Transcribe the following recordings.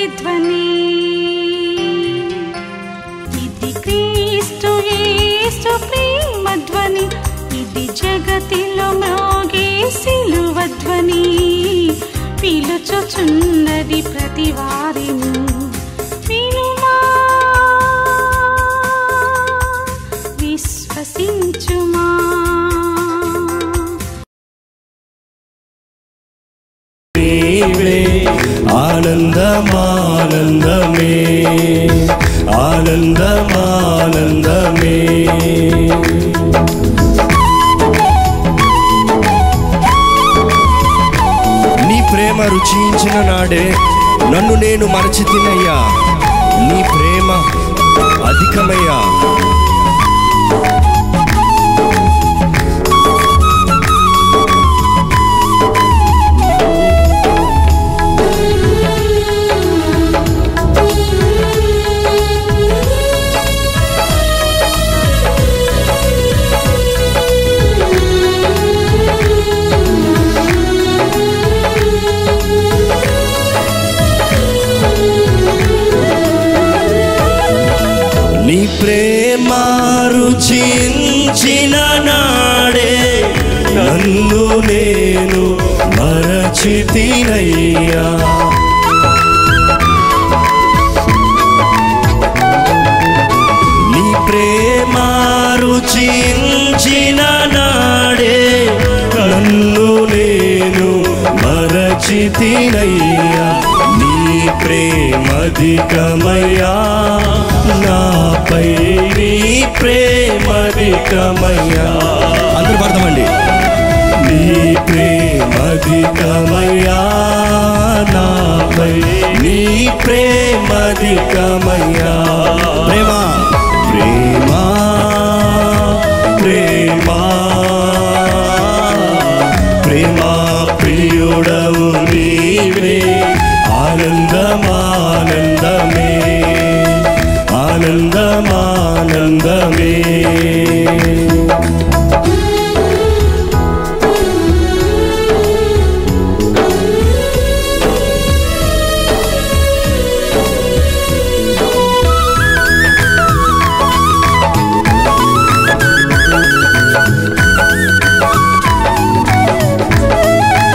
ప్రతిధ్వని. ఇది క్రీస్తు యేసు ప్రేమ ధ్వని, ఇది జగతిలో మ్రోగే సిలువ ధ్వని. పిలుచుచున్నది ప్రతి వారిని, వినుమా విశ్వసించుమా. ఆనందమానందమే ఆనందమానందమే. నీ ప్రేమ రుచించిన నాడే నన్ను నేను మరచితినయ్యా, నీ ప్రేమ అధికమయ్యా. నీ ప్రేమ రుచించిన నాడే నన్ను నేను మరచితినయ్యా. నీ ప్రేమ రుచించిన నాడే నన్ను నేను మరచితినయ్యా. నీ ప్రేమధికమయ్యా, నాపై నీ ప్రేమధికమయ్యా. అందరూ పాడతామండి. నీ ప్రేమధికమయ్యా, నాపై నీ ప్రేమధికమయ్యా. ప్రేమ ప్రేమ ప్రేమ ప్రేమ ప్రియుడవు నీవే. ఆనందమానందమే ఆనందమానందమే.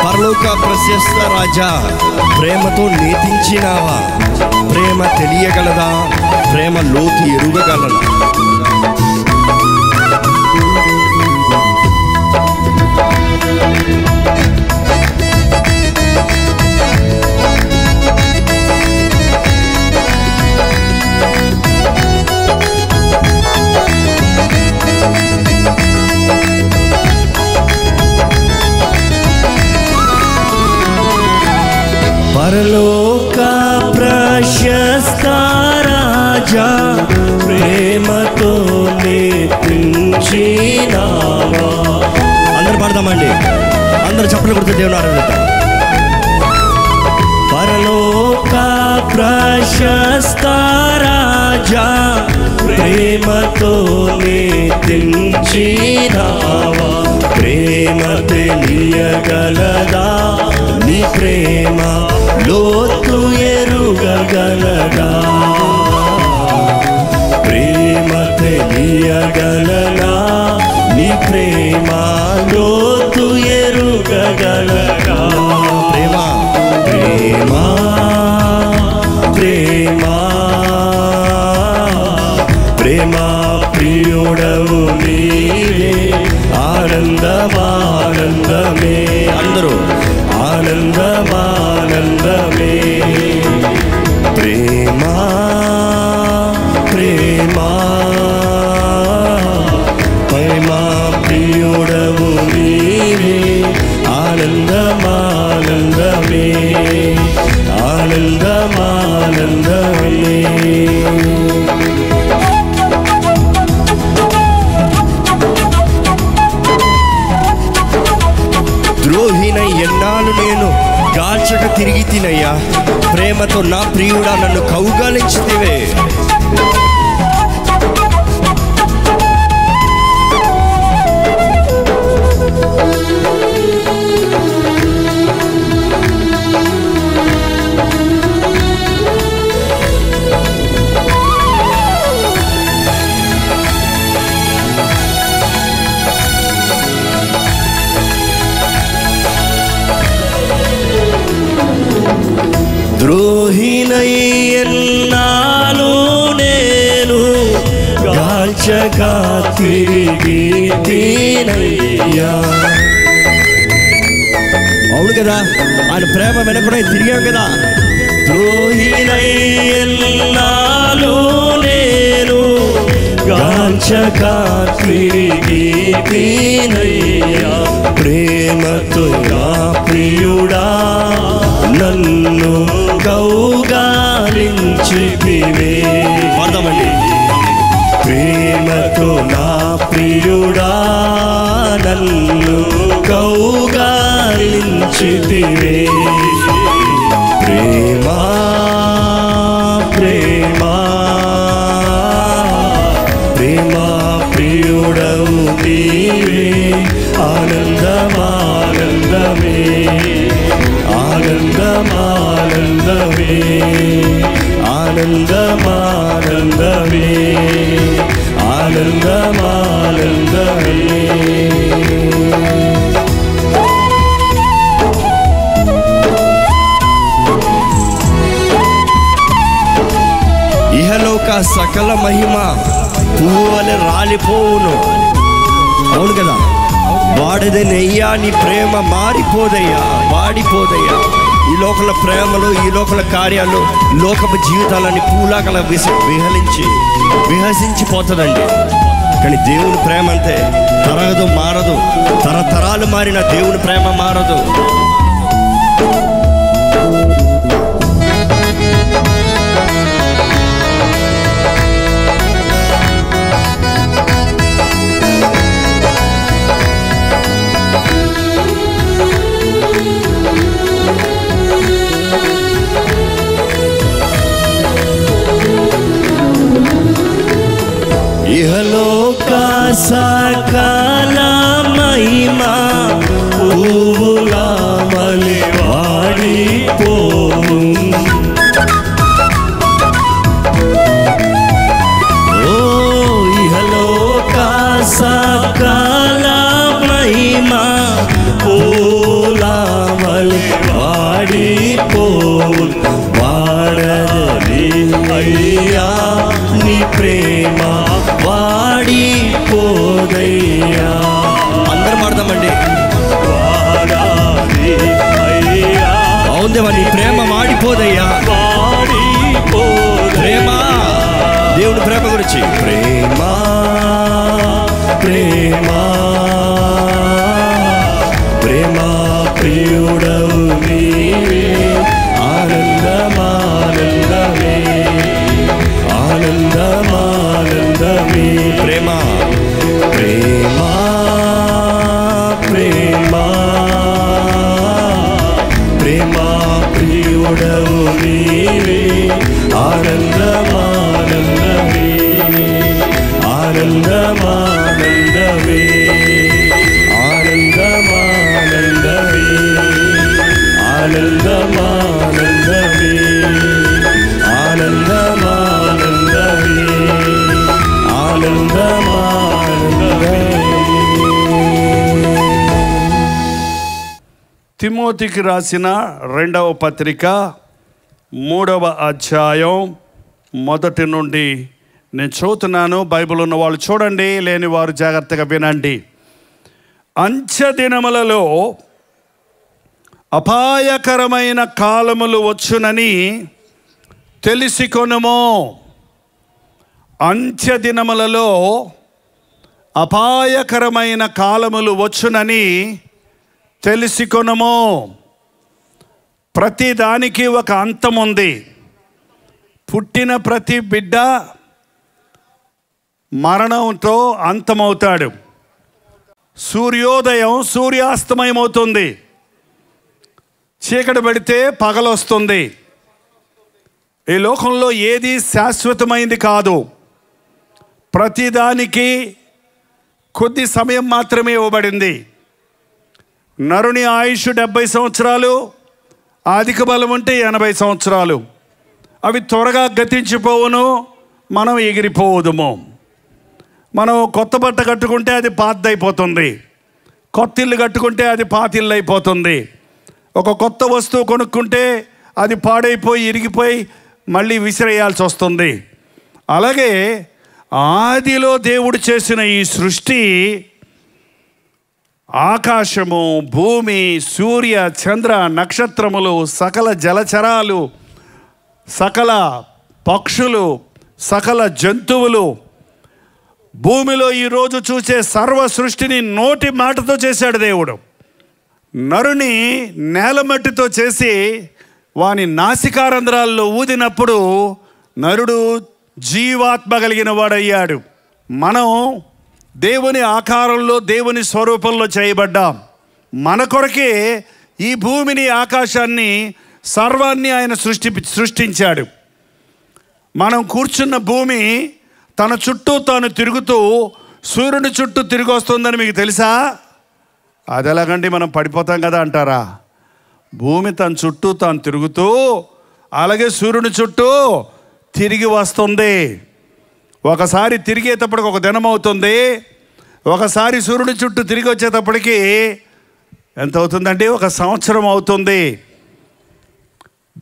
పరలోక ప్రశస్త రాజా, ప్రేమతో నీతించినావా? ప్రేమ తెలియగలదా? ప్రేమ లోతు ఎరుగగలదా? పరలోక ప్రశస్త రాజా, ప్రేమతో నేర్పించినావా. అందరూ పాడదామండి, అందరూ చప్పట్లు కొడుతూ దేవుని ఆరాధిద్దాం. పరలోక ప్రశస్త రాజా, ప్రేమతో నేర్పించినావా. ప్రేమ తెలియగలదా? నీ ప్రేమ లోతు ఎరుగగలదా? ప్రేమ తెలియగలదా? నీ ప్రేమ లోతు ఎరుగగలదా? ప్రేమ ప్రేమ ప్రేమ ప్రేమ ప్రియుడవు నీవే. ఆనందమానందమే. అందరూ ఆనందమానందమే. ప్రేమ ప్రేమ ప్రేమ ప్రియుడవు నీవే. ఆనందమానందమే ఆనందమానందమే. ద్రోహినై ఎన్నాళ్ళు నేను గాల్చక తిరిగి తినయ్యా, ప్రేమతో నా ప్రియుడా నన్ను కౌగాలించితివే. ద్రోహినై ఎన్నాళ్ళు నేను గాల్చగా తిరిగి తీనయ్యా. అవును కదా, ఆయన ప్రేమ వెనకుండా తిరిగాం కదా. ద్రోహినై ఎన్నాళ్ళు నేను గాల్చగా తిరిగి తీనయ్యా. ప్రేమతో నా ప్రియుడా నన్ను కౌగాలించితివే. పాడదామండి. ప్రేమతో నా ప్రియుడా నన్ను కౌగాలించితివే. ప్రేమా ప్రేమా ప్రేమా ప్రియుడవు నీవే. ఆనందమానందమే ఆనందమానందమే ఆనందమానందమే ఆనందమానందమే. ఇహలోక సకల మహిమ పువ్వువలె రాలిపోవును. అవును కదా, వాడదనయ్యా నీ ప్రేమ మారిపోదయ్యా, వాడిపోదయ్యా. ఈ లోకల ప్రేమలు, ఈ లోకల కార్యాలు, లోకపు జీవితాలని పూలాకల విహసించిపోతుందండి. కానీ దేవుని ప్రేమ అంతే, తరగదు, మారదు. తరతరాలు మారిన దేవుని ప్రేమ మారదు. ఇహలోక సకల మహిమ పువ్వులా వలె వాడిపోవు. ఓ ఇహలోక సకల మహిమ పువ్వులా వలె వాడిపోవు. వాడదని అయ్యా నీ ప్రేమ వాడిపోదయ్యా. అందరూ మాడదామండి. అవుందేవా, నీ ప్రేమ వాడిపోదయ్యా. ప్రేమ, దేవుని ప్రేమ గురించి. ప్రేమ ప్రేమ ప్రేమ ప్రియుడవు నీవే. ఆనందమానందమే ఆనందమానందమే. ప్రేమ ప్రేమ ప్రేమ ప్రేమ ప్రియుడవు నీవే. ఆనందమానందమే ఆనందమానందమే ఆనందమానందమే ఆనందమానందమే ఆనందమానందమే ఆనందమానందమే. తిమోతికి రాసిన 2వ పత్రిక 3వ అధ్యాయం 1 నుండి నేను చదువుతున్నాను. బైబిల్ ఉన్న వాళ్ళు చూడండి, లేని వారు జాగ్రత్తగా వినండి. అంత్య దినములలో అపాయకరమైన కాలములు వచ్చునని తెలిసికొనుము. అంత్య దినములలో అపాయకరమైన కాలములు వచ్చునని తెలిసికొనుము. ప్రతి దానికి ఒక అంతం ఉంది. పుట్టిన ప్రతి బిడ్డ మరణంతో అంతమవుతాడు. సూర్యోదయం సూర్యాస్తమయమవుతుంది. చీకటి పడితే పగలొస్తుంది. ఈ లోకంలో ఏది శాశ్వతమైంది కాదు. ప్రతిదానికి కొద్ది సమయం మాత్రమే ఇవ్వబడింది. నరుని ఆయుష్ 70 సంవత్సరాలు, అధిక బలం ఉంటే 80 సంవత్సరాలు. అవి త్వరగా గతించిపోవును, మనం ఎగిరిపోవుదుము. మనం కొత్త బట్ట కట్టుకుంటే అది పాతదైపోతుంది. కొత్త ఇల్లు కట్టుకుంటే అది పాత ఇల్లు అయిపోతుంది. ఒక కొత్త వస్తువు కొనుక్కుంటే అది పాడైపోయి ఇరిగిపోయి మళ్ళీ విసిరేయాల్సి వస్తుంది. అలాగే ఆదిలో దేవుడు చేసిన ఈ సృష్టి, ఆకాశము, భూమి, సూర్య, చంద్ర, నక్షత్రములు, సకల జలచరాలు, సకల పక్షులు, సకల జంతువులు, భూమిలో ఈరోజు చూసే సర్వ సృష్టిని నోటి మాటతో చేశాడు దేవుడు. నరుని నేలమట్టితో చేసి వాని నాసికారంధ్రాల్లో ఊదినప్పుడు నరుడు జీవాత్మ కలిగిన వాడయ్యాడు. మనం దేవుని ఆకారంలో, దేవుని స్వరూపంలో చేయబడ్డాం. మన కొరకే ఈ భూమిని, ఆకాశాన్ని, సర్వాన్ని ఆయన సృష్టించాడు. మనం కూర్చున్న భూమి తన చుట్టూ తాను తిరుగుతూ సూర్యుని చుట్టూ తిరిగి వస్తుందని మీకు తెలుసా? అది ఎలాగండి, మనం పడిపోతాం కదా అంటారా? భూమి తన చుట్టూ తాను తిరుగుతూ అలాగే సూర్యుని చుట్టూ తిరిగి వస్తుంది. ఒకసారి తిరిగేటప్పటికి ఒక దినం అవుతుంది, ఒకసారి సూర్యుని చుట్టూ తిరిగి వచ్చేటప్పటికి ఎంత అవుతుందండి? ఒక సంవత్సరం అవుతుంది.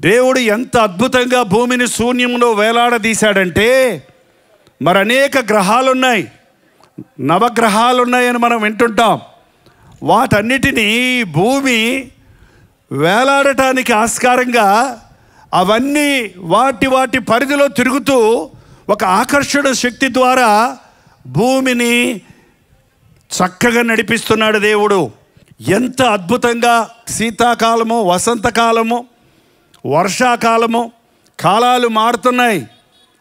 దేవుడు ఎంత అద్భుతంగా భూమిని శూన్యంలో వేలాడదీశాడంటే, మరి అనేక గ్రహాలున్నాయి, నవగ్రహాలున్నాయని మనం వింటుంటాం. వాటన్నిటినీ భూమి వేలాడటానికి ఆస్కారంగా అవన్నీ వాటి పరిధిలో తిరుగుతూ ఒక ఆకర్షణ శక్తి ద్వారా భూమిని చక్కగా నడిపిస్తున్నాడు దేవుడు. ఎంత అద్భుతంగా శీతాకాలము, వసంతకాలము, వర్షాకాలము, కాలాలు మారుతున్నాయి.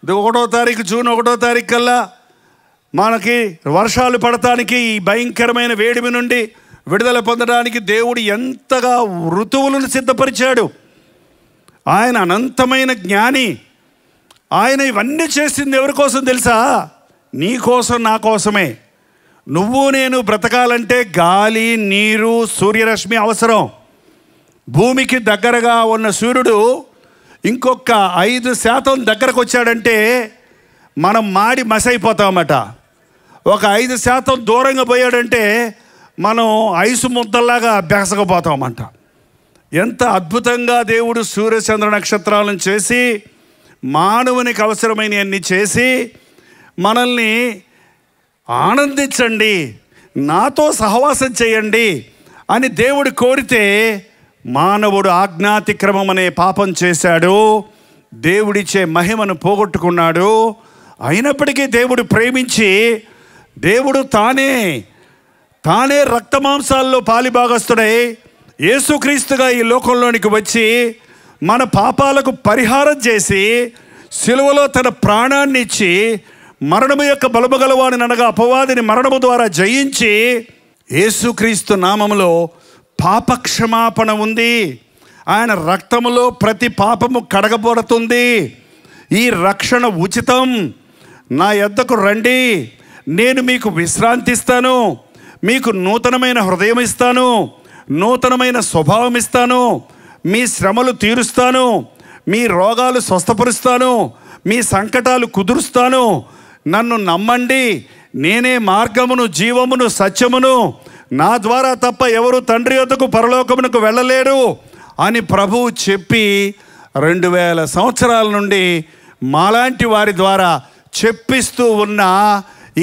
ఇది 1వ తారీఖు, జూన్ 1వ తారీఖు కల్లా మనకి వర్షాలు పడటానికి, ఈ భయంకరమైన వేడిమి నుండి విడుదల పొందడానికి దేవుడు ఎంతగా ఋతువులను సిద్ధపరిచాడు. ఆయన అనంతమైన జ్ఞాని. ఆయన ఇవన్నీ చేసింది ఎవరి కోసం తెలుసా? నీ కోసం, నా కోసమే. నువ్వు నేను బ్రతకాలంటే గాలి, నీరు, సూర్యరశ్మి అవసరం. భూమికి దగ్గరగా ఉన్న సూర్యుడు ఇంకొక 5% దగ్గరకు వచ్చాడంటే మనం మాడి మసైపోతామట. ఒక 5% దూరంగా పోయాడంటే మనం ఐసు ముద్దల్లాగా బెసకపోతామంట. ఎంత అద్భుతంగా దేవుడు సూర్యచంద్ర నక్షత్రాలను చేసి, మానవునికి అవసరమైనవన్నీ చేసి, మనల్ని ఆనందించండి, నాతో సహవాసం చేయండి అని దేవుడు కోరితే, మానవుడు ఆజ్ఞాతిక్రమం అనే పాపం చేశాడు. దేవుడిచ్చే మహిమను పోగొట్టుకున్నాడు. అయినప్పటికీ దేవుడు ప్రేమించి, దేవుడు తానే రక్తమాంసాల్లో పాలిభాగస్తుడై యేసుక్రీస్తుగా ఈ లోకంలోనికి వచ్చి మన పాపాలకు పరిహారం చేసి సిలువలో తన ప్రాణాన్ని ఇచ్చి, మరణము యొక్క బలము గలవాడిని అనగా అపవాదిని మరణము ద్వారా జయించి, యేసుక్రీస్తు నామములో పాపక్షమాపణ ఉంది. ఆయన రక్తములో ప్రతి పాపము కడగబడుతుంది. ఈ రక్షణ ఉచితం. నా యొద్దకు రండి, నేను మీకు విశ్రాంతి ఇస్తాను, మీకు నూతనమైన హృదయం ఇస్తాను, నూతనమైన స్వభావం ఇస్తాను, మీ శ్రమలు తీరుస్తాను, మీ రోగాలు స్వస్థపరుస్తాను, మీ సంకటాలు కుదురుస్తాను. నన్ను నమ్మండి, నేనే మార్గమును, జీవమును, సత్యమును, నా ద్వారా తప్ప ఎవరు తండ్రి యొద్దకు పరలోకమునకు వెళ్ళలేరు అని ప్రభువు చెప్పి 2000 సంవత్సరాల నుండి మాలాంటి వారి ద్వారా చెప్పిస్తూ ఉన్న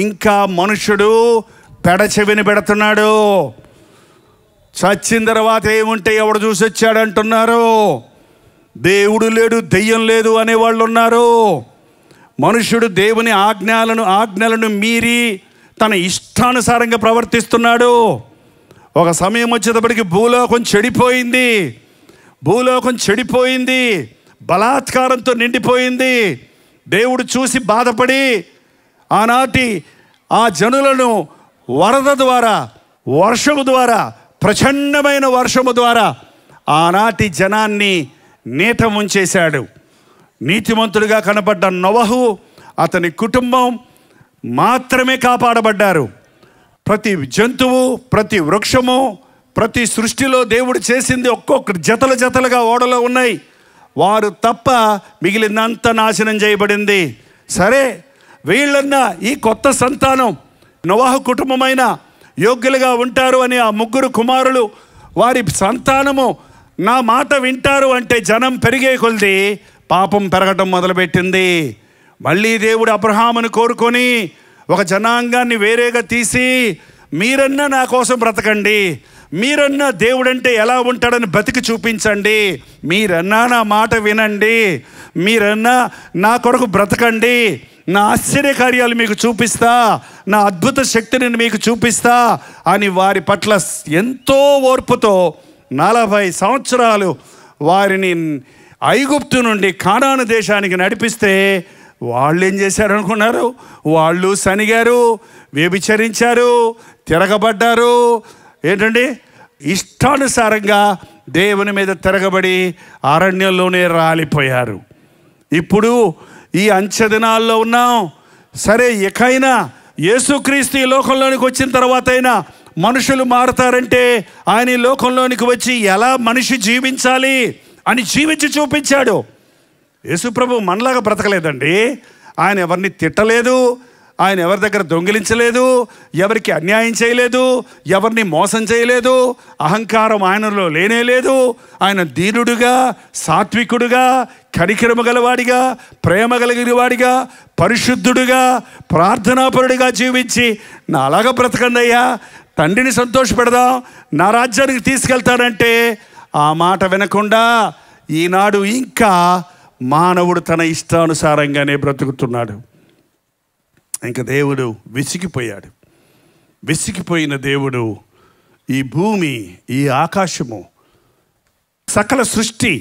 ఇంకా మనుషుడు పెడచెవిని పెడుతున్నాడు. చచ్చిన తర్వాత ఏముంటే ఎవడు చూసి వచ్చాడంటున్నారు. దేవుడు లేడు, దెయ్యం లేదు అనేవాళ్ళు ఉన్నారు. మనుషుడు దేవుని ఆజ్ఞలను మీరి తన ఇష్టానుసారంగా ప్రవర్తిస్తున్నాడు. ఒక సమయం వచ్చేటప్పటికి భూలోకం చెడిపోయింది, బలాత్కారంతో నిండిపోయింది. దేవుడు చూసి బాధపడి ఆనాటి ఆ జనులను వరద ద్వారా, వర్షము ద్వారా, ప్రచండమైన వర్షము ద్వారా ఆనాటి జనాన్ని నీట ముంచేశాడు. నీతిమంతుడిగా కనపడ్డ నోవహు, అతని కుటుంబం మాత్రమే కాపాడబడ్డారు. ప్రతి జంతువు, ప్రతి వృక్షము, ప్రతి సృష్టిలో దేవుడు చేసింది ఒక్కొక్క జతలుగా ఓడలో ఉన్నాయి. వారు తప్ప మిగిలినంత నాశనం చేయబడింది. సరే, వీళ్ళన్నా ఈ కొత్త సంతానం నోవహు కుటుంబమైన యోగ్యులుగా ఉంటారు అని ఆ 3 కుమారులు, వారి సంతానము నా మాట వింటారు అంటే జనం పెరిగే కొలది పాపం పెరగటం మొదలుపెట్టింది. మళ్ళీ దేవుడు అబ్రహామును కోరుకొని ఒక జనాంగాన్ని వేరేగా తీసి, మీరన్నా నా కోసం బ్రతకండి, మీరన్నా దేవుడంటే ఎలా ఉంటాడని బతికి చూపించండి, మీరన్నా నా మాట వినండి, మీరన్నా నా కొరకు బ్రతకండి, నా ఆశ్చర్యకార్యాలు మీకు చూపిస్తా, నా అద్భుత శక్తిని మీకు చూపిస్తా అని వారి పట్ల ఎంతో ఓర్పుతో 40 సంవత్సరాలు వారిని ఐగుప్తు నుండి కానాను దేశానికి నడిపిస్తే వాళ్ళు ఏం చేశారు అనుకున్నారు? వాళ్ళు సనిగారు, వ్యభిచరించారు, తిరగబడ్డారు. ఏంటండి? ఇష్టానుసారంగా దేవుని మీద తిరగబడి అరణ్యంలోనే రాలిపోయారు. ఇప్పుడు ఈ అంచె దినాల్లో ఉన్నాం. సరే, ఇకైనా యేసుక్రీస్తు ఈ లోకంలోనికి వచ్చిన తర్వాత అయినా మనుషులు మారుతారంటే ఆయన ఈ లోకంలోనికి వచ్చి ఎలా మనిషి జీవించాలి అని జీవించి చూపించాడు. యేసుప్రభు మనలాగా బ్రతకలేదండి. ఆయన ఎవరిని తిట్టలేదు, ఆయన ఎవరి దగ్గర దొంగిలించలేదు, ఎవరికి అన్యాయం చేయలేదు, ఎవరిని మోసం చేయలేదు, అహంకారం ఆయనలో లేనేలేదు. ఆయన దీనుడుగా, సాత్వికుడుగా, కనికరము గలవాడిగా, ప్రేమ కలిగినవాడిగా, పరిశుద్ధుడుగా, ప్రార్థనాపరుడిగా జీవించి నా అలాగా బ్రతకండి అయ్యా, తండ్రిని సంతోషపెడదాం, నా రాజ్యానికి తీసుకెళ్తానంటే ఆ మాట వినకుండా ఈనాడు ఇంకా మానవుడు తన ఇష్టానుసారంగానే బ్రతుకుతున్నాడు. ఇంకా దేవుడు విసిగిపోయాడు. విసిగిపోయిన దేవుడు ఈ భూమి, ఈ ఆకాశము, సకల సృష్టి,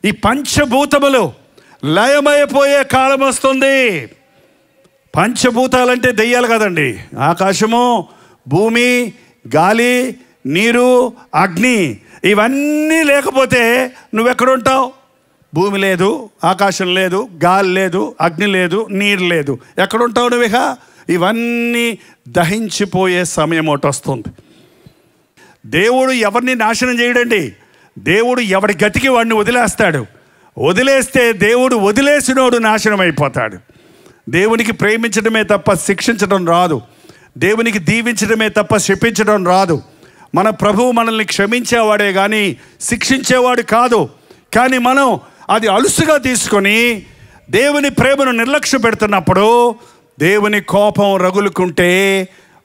ఈ పంచభూతములు లయమైపోయే కాలం వస్తుంది. పంచభూతాలంటే దెయ్యాలు కదండి. ఆకాశము, భూమి, గాలి, నీరు, అగ్ని, ఇవన్నీ లేకపోతే నువ్వెక్కడుంటావు? భూమి లేదు, ఆకాశం లేదు, గాలి లేదు, అగ్ని లేదు, నీరు లేదు, ఎక్కడుంటావు నువ్వు? ఇక ఇవన్నీ దహించిపోయే సమయం ఒకటి వస్తుంది. దేవుడు ఎవరిని నాశనం చేయడండి. దేవుడు ఎవడి గతికి వాడిని వదిలేస్తాడు. వదిలేస్తే దేవుడు వదిలేసినోడు నాశనం అయిపోతాడు. దేవునికి ప్రేమించడమే తప్ప శిక్షించడం రాదు. దేవునికి దీవించడమే తప్ప శపించడం రాదు. మన ప్రభువు మనల్ని క్షమించేవాడే కానీ శిక్షించేవాడు కాదు. కానీ మనం అది అలుసుగా తీసుకొని దేవుని ప్రేమను నిర్లక్ష్య పెడుతున్నప్పుడు దేవుని కోపం రగులుకుంటే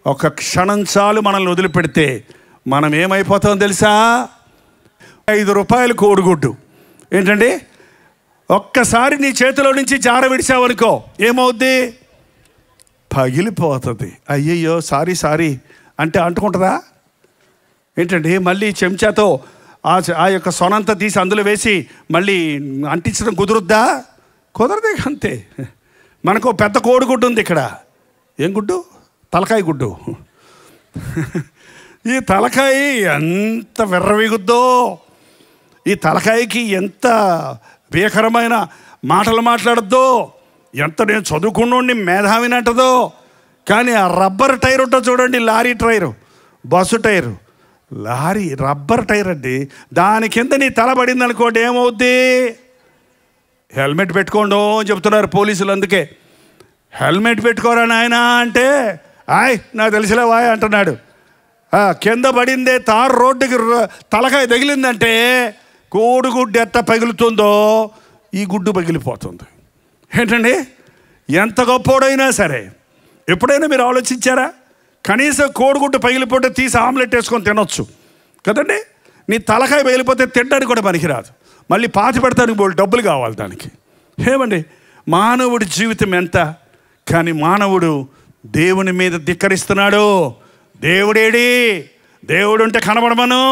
ఒక క్షణం చాలు మనల్ని వదిలిపెడితే మనం ఏమైపోతాం తెలుసా? 5 రూపాయలు కోడిగుడ్డు ఏంటండి, ఒక్కసారి నీ చేతిలో నుంచి జార విడిచావనుకో ఏమవుద్ది? పగిలిపోతుంది. అయ్యయ్యో సారీ అంటే అంటుకుంటుందా ఏంటండి? మళ్ళీ చెంచాతో ఆ యొక్క సొనంతా తీసి అందులో వేసి మళ్ళీ అంటించడం కుదురుద్దా? కుదరదే. అంతే. మనకు పెద్ద కోడిగుడ్డు ఉంది ఇక్కడ. ఏం గుడ్డు? తలకాయ గుడ్డు. ఈ తలకాయ ఎంత విర్రవీగుద్దో, ఈ తలకాయకి ఎంత భీకరమైన మాటలు మాట్లాడద్దో, ఎంత నేను చదువుకున్నోడిని మేధావిని అంటదో. కానీ ఆ రబ్బర్ టైర్ ఉంటుంది చూడండి, lorry tyre, bus tyre, lorry rubber tyre అండి. దాని కింద నీ తల పడింది అనుకోండి ఏమవుద్ది? హెల్మెట్ పెట్టుకోండి అని చెప్తున్నారు పోలీసులు. అందుకే హెల్మెట్ పెట్టుకోరా నాయన అంటే నాకు తెలిసిలేవా అంటున్నాడు. కింద పడిందే తారు రోడ్డుకి తలకాయ తగిలిందంటే కోడిగుడ్డు ఎట్ట పగులుతుందో ఈ గుడ్డు పగిలిపోతుంది. ఏంటండి? ఎంత గొప్పోడైనా సరే ఎప్పుడైనా మీరు ఆలోచించారా? కనీసం కోడిగుడ్డు పగిలిపోతే తీసి ఆమ్లెట్ వేసుకొని తినొచ్చు కదండి. నీ తలకాయ పగిలిపోతే తినడానికి కూడా పనికిరాదు. మళ్ళీ పాతి పెడతానికి బోల్ డబ్బులు కావాలి దానికి. ఏమండి, మానవుడి జీవితం ఎంత? కానీ మానవుడు దేవుని మీద ధిక్కరిస్తున్నాడు. దేవుడేడి? దేవుడు ఉంటే కనబడమను.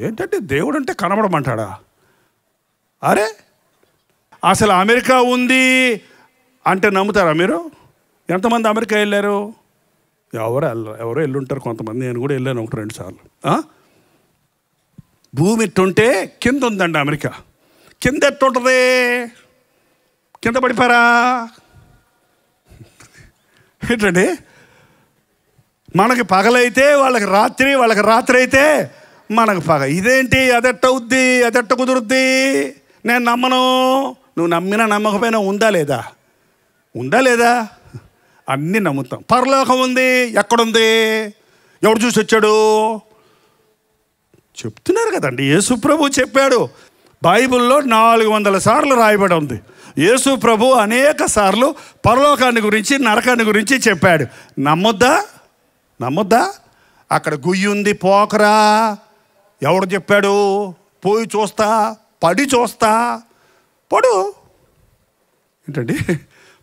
ఏంటంటే దేవుడు ఉంటే కనబడమంటాడా? అరే అసలు అమెరికా ఉంది అంటే నమ్ముతారా మీరు? ఎంతమంది అమెరికా వెళ్ళారు? ఎవరో వెళ్ళుంటారు కొంతమంది. నేను కూడా వెళ్ళాను 1-2 సార్లు. భూమి ఎట్టుంటే కింద ఉందండి అమెరికా. కింద ఎట్టుంటుంది? కింద పడిపోరా ఏంటండి? మనకి పగలైతే వాళ్ళకి రాత్రి, వాళ్ళకి రాత్రి అయితే మనకు పగ. ఇదేంటి? అదెట్ట అవుద్ది, అదెట్ట కుదురుద్ది? నేను నమ్మను. నువ్వు నమ్మినా నమ్మకపోయినా ఉందా లేదా? ఉందా లేదా? అన్నీ నమ్ముతాం. పరలోకం ఉంది. ఎక్కడుంది? ఎవడు చూసి వచ్చాడు? చెప్తున్నారు కదండి. యేసు ప్రభు చెప్పాడు. బైబిల్లో 400 సార్లు రాయబడి ఉంది. యేసు ప్రభు అనేక సార్లు పరలోకాన్ని గురించి నరకాన్ని గురించి చెప్పాడు. నమ్మొద్దా? అక్కడ గుయ్యి ఉంది, పోకరా. ఎవడు చెప్పాడు? పోయి చూస్తా, పడి చూస్తా. పడు ఏంటండి,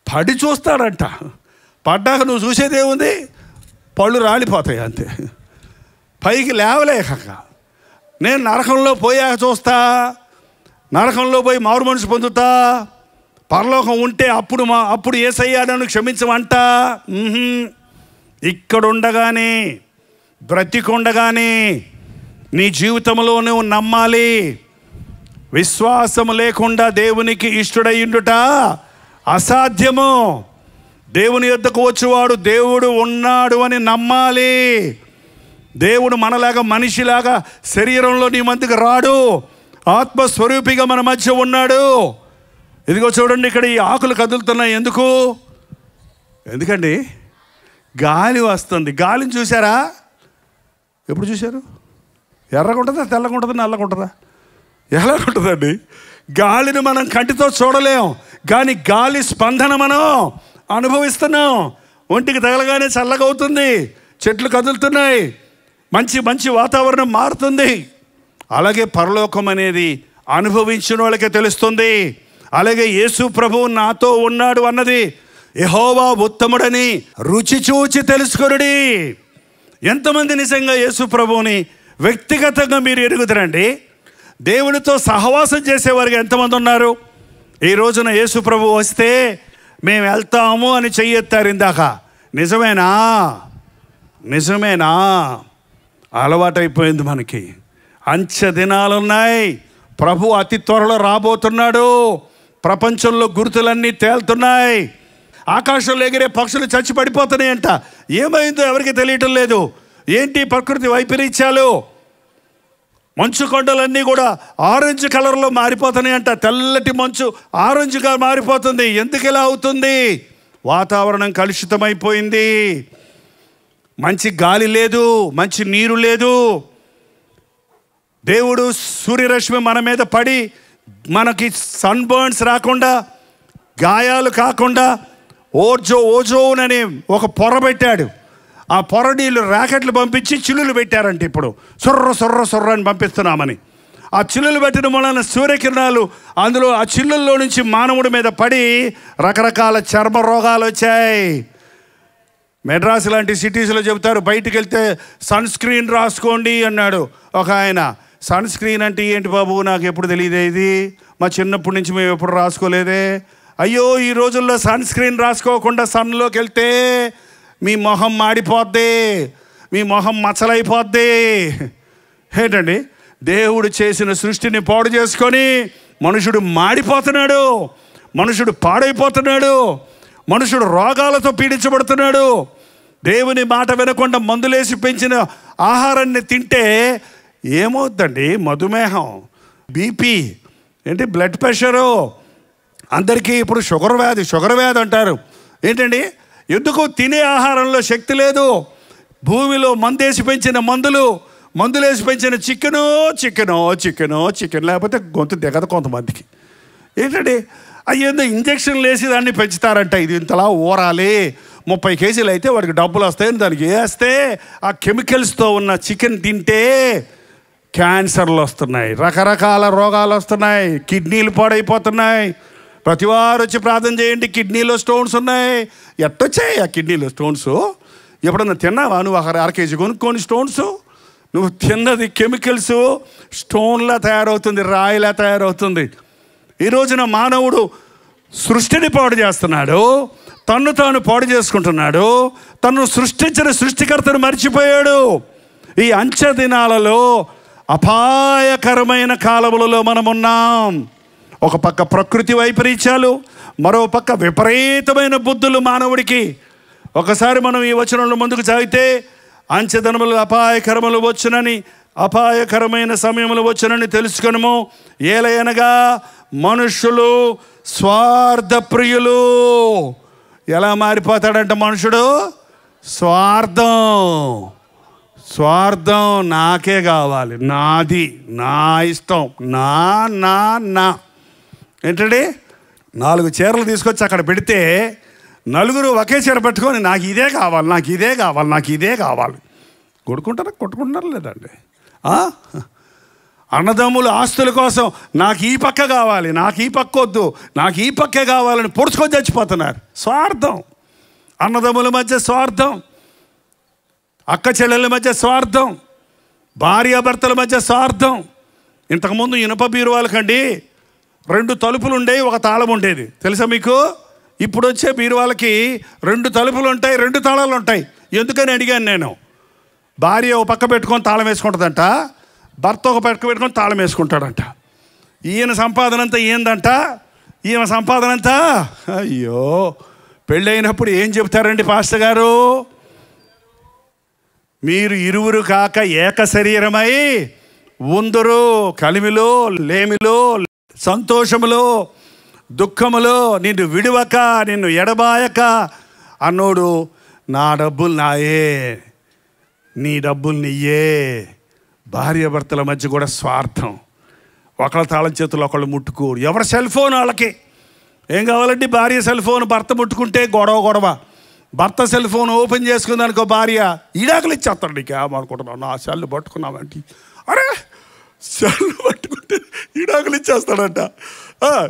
పడి చూస్తాడంట. పడ్డాక నువ్వు చూసేదేముంది? పళ్ళు రాలిపోతాయి అంతే, పైకి లేవలేక. నేను నరకంలో పోయాక చూస్తా, నరకంలో పోయి మారు మనసు పొందుతా. పరలోకం ఉంటే అప్పుడు యేసయ్యా నన్ను క్షమించమంట. ఇక్కడుండగానే, బ్రతికుండగానే నీ జీవితంలో నువ్వు నమ్మాలి. విశ్వాసము లేకుండా దేవునికి ఇష్టడయ్యుండుట అసాధ్యము. దేవుని యొద్దకు వచ్చేవాడు దేవుడు ఉన్నాడు అని నమ్మాలి. దేవుడు మనలాగా మనిషిలాగా శరీరంలో నీ మధ్యకు రాడు, ఆత్మస్వరూపిగా మన మధ్య ఉన్నాడు. ఇదిగో చూడండి, ఇక్కడ ఈ ఆకులు కదులుతున్నాయి. ఎందుకండి? గాలి వస్తుంది. గాలిని చూసారా? ఎప్పుడు చూశారు? ఎర్రగా ఉంటుందా, తెల్లగా ఉంటుందా, నల్లగా ఉంటుందా? ఎలాగుంటుందండి? గాలిని మనం కంటితో చూడలేం, కానీ గాలి స్పందన మనం అనుభవిస్తున్నాం. ఒంటికి తగలగానే చల్లగా అవుతుంది, చెట్లు కదులుతున్నాయి, మంచి వాతావరణం మారుతుంది. అలాగే పరలోకం అనేది అనుభవించిన వాళ్ళకే తెలుస్తుంది. అలాగే యేసు ప్రభువు నాతో ఉన్నాడు అన్నది, యెహోవా ఉత్తముడని రుచి చూచి తెలుసుకొనుడి. ఎంతమంది నిజంగా యేసు ప్రభువుని వ్యక్తిగతంగా మీరు ఎరుగుతారండి? దేవునితో సహవాసం చేసేవారికి ఎంతమంది ఉన్నారు? ఈ రోజున యేసు ప్రభు వస్తే మేము వెళ్తాము అని చెయ్యెత్తారు ఇందాక. నిజమేనా? అలవాటైపోయింది మనకి. అంచె దినాలున్నాయి. ప్రభు అతి త్వరలో రాబోతున్నాడు. ప్రపంచంలో గుర్తులన్నీ తేలుతున్నాయి. ఆకాశంలో ఎగిరే పక్షులు చచ్చి పడిపోతున్నాయంట. ఏమైందో ఎవరికి తెలియటం లేదు. ఏంటి ప్రకృతి వైపరీత్యాలు? మంచు కొండలన్నీ కూడా ఆరెంజ్ కలర్లో మారిపోతున్నాయంట. తెల్లటి మంచు ఆరెంజ్గా మారిపోతుంది. ఎందుకు ఇలా అవుతుంది? వాతావరణం కలుషితమైపోయింది. మంచి గాలి లేదు, మంచి నీరు లేదు. దేవుడు సూర్యరశ్మి మన మీద పడి మనకి సన్ బర్న్స్ రాకుండా, గాయాలు కాకుండా ఓజోన్ అనే ఒక పొర పెట్టాడు. ఆ పొర నీళ్ళు ర్యాకెట్లు పంపించి చిల్లులు పెట్టారంటే ఇప్పుడు సొర్ర అని పంపిస్తున్నామని. ఆ చిల్లులు పెట్టిన వలన సూర్యకిరణాలు అందులో ఆ చిల్లుల్లో నుంచి మానవుడి మీద పడి రకరకాల చర్మ రోగాలు వచ్చాయి. మెడ్రాస్ లాంటి సిటీస్లో చెబుతారు, బయటికి వెళ్తే సన్ స్క్రీన్ రాసుకోండి అన్నాడు ఒక ఆయన. సన్ స్క్రీన్ అంటే ఏంటి బాబు, నాకు ఎప్పుడు తెలియదే. ఇది మా చిన్నప్పటి నుంచి మేము ఎప్పుడు రాసుకోలేదే. అయ్యో, ఈ రోజుల్లో సన్ స్క్రీన్ రాసుకోకుండా సన్లోకి వెళ్తే మీ మొహం మాడిపోద్ది, మీ మొహం మచ్చలైపోద్ది. ఏంటండి? దేవుడు చేసిన సృష్టిని పాడు చేసుకొని మనుషుడు మాడిపోతున్నాడు, మనుషుడు పాడైపోతున్నాడు, మనుషుడు రోగాలతో పీడించబడుతున్నాడు. దేవుని మాట వినకుండా మందులేసి పెంచిన ఆహారాన్ని తింటే ఏమవుద్దండి? మధుమేహం, బీపీ, ఏంటి బ్లడ్ ప్రెషరు. అందరికీ ఇప్పుడు షుగర్ వ్యాధి అంటారు. ఏంటండి? ఎందుకు? తినే ఆహారంలో శక్తి లేదు. భూమిలో మందేసి పెంచిన మందులేసి పెంచిన చికెన్ లేకపోతే గొంతు దిగదు కొంతమందికి. ఏంటండి? అయ్యేందో ఇంజక్షన్లు వేసి దాన్ని పెంచుతారంట. ఇది ఇంతలా ఊరాలి, 30 కేజీలు అయితే వాడికి డబ్బులు వస్తాయని దానికి వేస్తే ఆ కెమికల్స్తో ఉన్న చికెన్ తింటే క్యాన్సర్లు వస్తున్నాయి, రకరకాల రోగాలు వస్తున్నాయి, కిడ్నీలు పాడైపోతున్నాయి. ప్రతివారు వచ్చి ప్రార్థన చేయండి, కిడ్నీలో స్టోన్స్ ఉన్నాయి. ఎట్టొచ్చాయి ఆ కిడ్నీలో స్టోన్స్? ఎప్పుడన్నా తిన్నావా నువ్వు? 1/2 కేజీ కొనుక్కొని స్టోన్స్? నువ్వు తిన్నది కెమికల్స్, స్టోన్లా తయారవుతుంది, రాయిలా తయారవుతుంది. ఈ రోజున మానవుడు సృష్టిని పాడు చేస్తున్నాడు, తన్ను తాను పాడు చేసుకుంటున్నాడు, తను సృష్టించిన సృష్టికర్తను మర్చిపోయాడు. ఈ అంచె దినాలలో అపాయకరమైన కాలములలో మనమున్నాం. ఒక పక్క ప్రకృతి వైపరీత్యాలు, మరో పక్క విపరీతమైన బుద్ధులు మానవుడికి. ఒకసారి మనం ఈ వచనంలో ముందుకు సాగితే, అంచెదనములు అపాయకరములు వచ్చునని, అపాయకరమైన సమయములు వచ్చునని తెలుసుకొనుము. ఏలయనగా మనుషులు స్వార్థప్రియులు. ఎలా మారిపోతాడంట మనుషుడు? స్వార్థం నాకే కావాలి, నాది, నా ఇష్టం, నా నా నా ఏంటండి 4 చీరలు తీసుకొచ్చి అక్కడ పెడితే నలుగురు ఒకే చీర పెట్టుకొని నాకు ఇదే కావాలి, నాకు ఇదే కావాలి, నాకు ఇదే కావాలి. కొట్టుకుంటారా లేదండి? అన్నదమ్ములు ఆస్తుల కోసం నాకు ఈ పక్క కావాలి, నాకు ఈ పక్క వద్దు, నాకు ఈ పక్కే కావాలని పొడుచుకొని చచ్చిపోతున్నారు. స్వార్థం. అన్నదమ్ముల మధ్య స్వార్థం, అక్క చెల్లెల మధ్య స్వార్థం, భార్యాభర్తల మధ్య స్వార్థం. ఇంతకుముందు ఇనుప బీరువాలకండి 2 తలుపులు ఉండేవి, 1 తాళం ఉండేది, తెలుసా మీకు? ఇప్పుడు వచ్చే బీరువాలకి 2 తలుపులు ఉంటాయి, 2 తాళాలు ఉంటాయి. ఎందుకని అడిగాను నేను. భార్య ఒక పక్క పెట్టుకొని తాళం వేసుకుంటుందంట, భర్త ఒక పక్క పెట్టుకొని తాళం వేసుకుంటాడంట. ఈయన సంపాదన అంతా ఏందంట, ఈయన సంపాదన అంతా. అయ్యో, పెళ్ళైనప్పుడు ఏం చెప్తారండి పాస్టర్ గారు? మీరు ఇరువురు కాక ఏక శరీరమై ఉందురు, కలిమిలో లేమిలో సంతోషములో దుఃఖములో నిన్ను విడువక నిన్ను ఎడబాయక అన్నోడు. నా డబ్బులు నాయే, నీ డబ్బులు నీయే. భార్యాభర్తల మధ్య కూడా స్వార్థం. ఒకళ్ళ తాళం చేతులు ఒకళ్ళు ముట్టుకోరు, ఎవరి సెల్ ఫోన్ వాళ్ళకి. ఏం కావాలండి? భార్య సెల్ ఫోన్ భర్త ముట్టుకుంటే గొడవ. భర్త సెల్ ఫోన్ ఓపెన్ చేసుకుందానికో భార్య ఈడాకులు ఇచ్చేస్తాడు. నీకు ఏమనుకుంటున్నావు, నా సెల్ పట్టుకున్నావంటి. అరే, సెల్ పట్టుకుంటే ఈడాకులు ఇచ్చేస్తాడంట.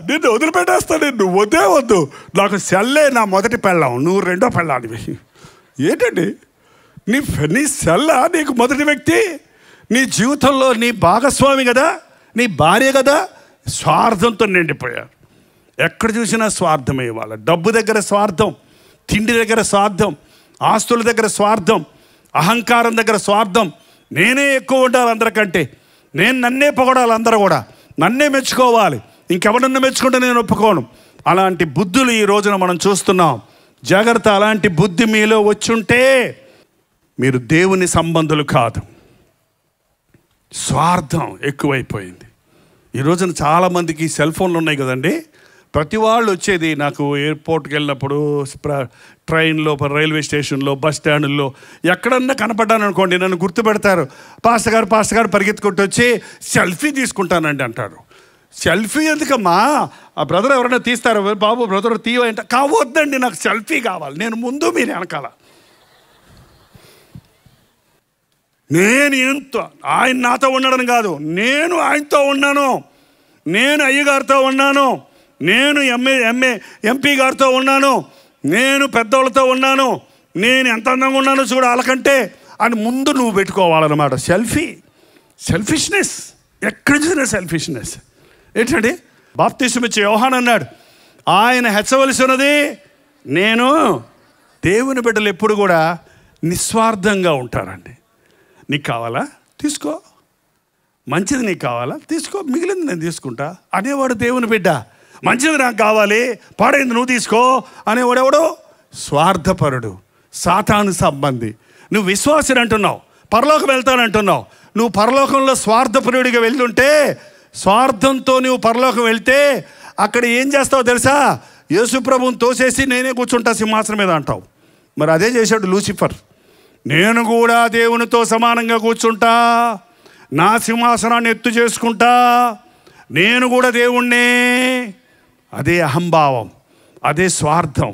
నిన్ను వదిలిపెట్టేస్తాడు, నువ్వు వద్దే వద్దు, నాకు సెల్లే నా మొదటి పెళ్ళాం, నువ్వు రెండో పెళ్ళానివి. ఏంటండి నీ సెల్లా నీకు మొదటి వ్యక్తి? నీ జీవితంలో నీ భాగస్వామి కదా, నీ భార్య కదా. స్వార్థంతో నిండిపోయారు. ఎక్కడ చూసినా స్వార్థమే. ఇవాళ డబ్బు దగ్గర స్వార్థం, తిండి దగ్గర స్వార్థం, ఆస్తుల దగ్గర స్వార్థం, అహంకారం దగ్గర స్వార్థం. నేనే ఎక్కువ ఉండాలి అందరికంటే, నన్నే పొగడాలి, అందరూ కూడా నన్నే మెచ్చుకోవాలి, ఇంకెవరన్నా మెచ్చుకుంటే నేను ఒప్పుకోను. అలాంటి బుద్ధులు ఈ రోజున మనం చూస్తున్నాం. జాగ్రత్త, అలాంటి బుద్ధి మీలో వచ్చుంటే మీరు దేవుని సంబంధులు కాదు. స్వార్థం ఎక్కువైపోయింది. ఈ రోజున చాలామందికి సెల్ ఫోన్లు ఉన్నాయి కదండి. ప్రతి వాళ్ళు వచ్చేది నాకు ఎయిర్పోర్ట్కి వెళ్ళినప్పుడు, ట్రైన్లో, రైల్వే స్టేషన్లో, బస్ స్టాండ్లో ఎక్కడన్నా కనపడ్డాను అనుకోండి, నన్ను గుర్తుపెడతారు. పాస్టర్ గారు పరిగెత్తుకుంటూ వచ్చి సెల్ఫీ తీసుకుంటానండి అంటారు. సెల్ఫీ ఎందుకమ్మా? ఆ బ్రదర్ ఎవరైనా తీస్తారు, బాబు బ్రదర్ తీయంట. కావద్దండి, నాకు సెల్ఫీ కావాలి, నేను ముందు మీరు వెనకాల. నేను ఎంతో ఆయన నాతో ఉండడం కాదు, నేను ఆయనతో ఉన్నాను, నేను అయ్యగారితో ఉన్నాను, నేను ఎంపీ గారితో ఉన్నాను, నేను పెద్దోళ్ళతో ఉన్నాను, నేను ఎంత అందంగా ఉన్నానో చూడు వాళ్ళకంటే అని ముందు నువ్వు పెట్టుకోవాలన్నమాట. సెల్ఫిష్నెస్, ఎక్కడ చూసినా సెల్ఫిష్నెస్. ఏంటండి? బాప్తిసం ఇచ్చే యోహాను అన్నాడు, ఆయన హెచ్చవలసి ఉన్నది నేను. దేవుని బిడ్డలు ఎప్పుడు కూడా నిస్వార్థంగా ఉంటారండి. నీకు కావాలా తీసుకో, మంచిది నీకు కావాలా తీసుకో, మిగిలింది నేను తీసుకుంటా అనేవాడు దేవుని బిడ్డ. మంచిది నాకు కావాలి, పాడైంది నువ్వు తీసుకో అనేవాడు ఎవడో స్వార్థపరుడు, సాతాను సంబంధి. నువ్వు విశ్వాసిని అంటున్నావు, పరలోకం వెళ్తానంటున్నావు. నువ్వు పరలోకంలో స్వార్థపరుడిగా వెళ్తుంటే, స్వార్థంతో నువ్వు పరలోకం వెళ్తే అక్కడ ఏం చేస్తావు తెలుసా? యేసు ప్రభువుని తోసేసి నేనే కూర్చుంటా సింహాసనం మీద అంటావు. మరి అదే చేశాడు లూసిఫర్. నేను కూడా దేవునితో సమానంగా కూర్చుంటా, నా సింహాసనాన్ని ఎత్తు చేసుకుంటా, నేను కూడా దేవుణ్ణే. అదే అహంభావం, అదే స్వార్థం.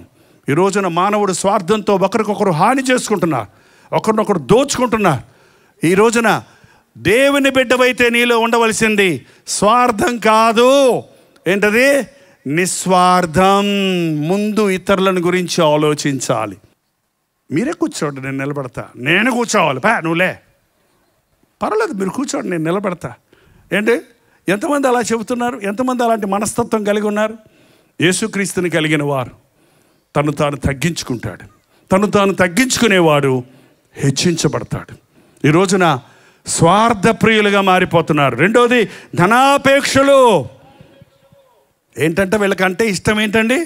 ఈ రోజున మానవుడు స్వార్థంతో ఒకరికొకరు హాని చేసుకుంటున్నారు, ఒకరినొకరు దోచుకుంటున్నారు. ఈ రోజున దేవుని బిడ్డవైతే నీలో ఉండవలసింది స్వార్థం కాదు. ఏంటది? నిస్వార్థం. ముందు ఇతరులను గురించి ఆలోచించాలి. మీరే కూర్చోండి, నేను నిలబడతా. నేను కూర్చోవాలి, నువ్వులే పర్వాలేదు, మీరు కూర్చోండి, నేను నిలబడతా. ఏంటి? ఎంతమంది అలా చెబుతున్నారు? ఎంతమంది అలాంటి మనస్తత్వం కలిగి ఉన్నారు? యేసుక్రీస్తుని కలిగిన వారు తను తాను తగ్గించుకుంటాడు. తను తాను తగ్గించుకునేవాడు హెచ్చించబడతాడు. ఈ రోజున స్వార్థప్రియులుగా మారిపోతున్నారు. రెండోది ధనాపేక్షలు. ఏంటంటే వీళ్ళకంటే ఇష్టం ఏంటండి?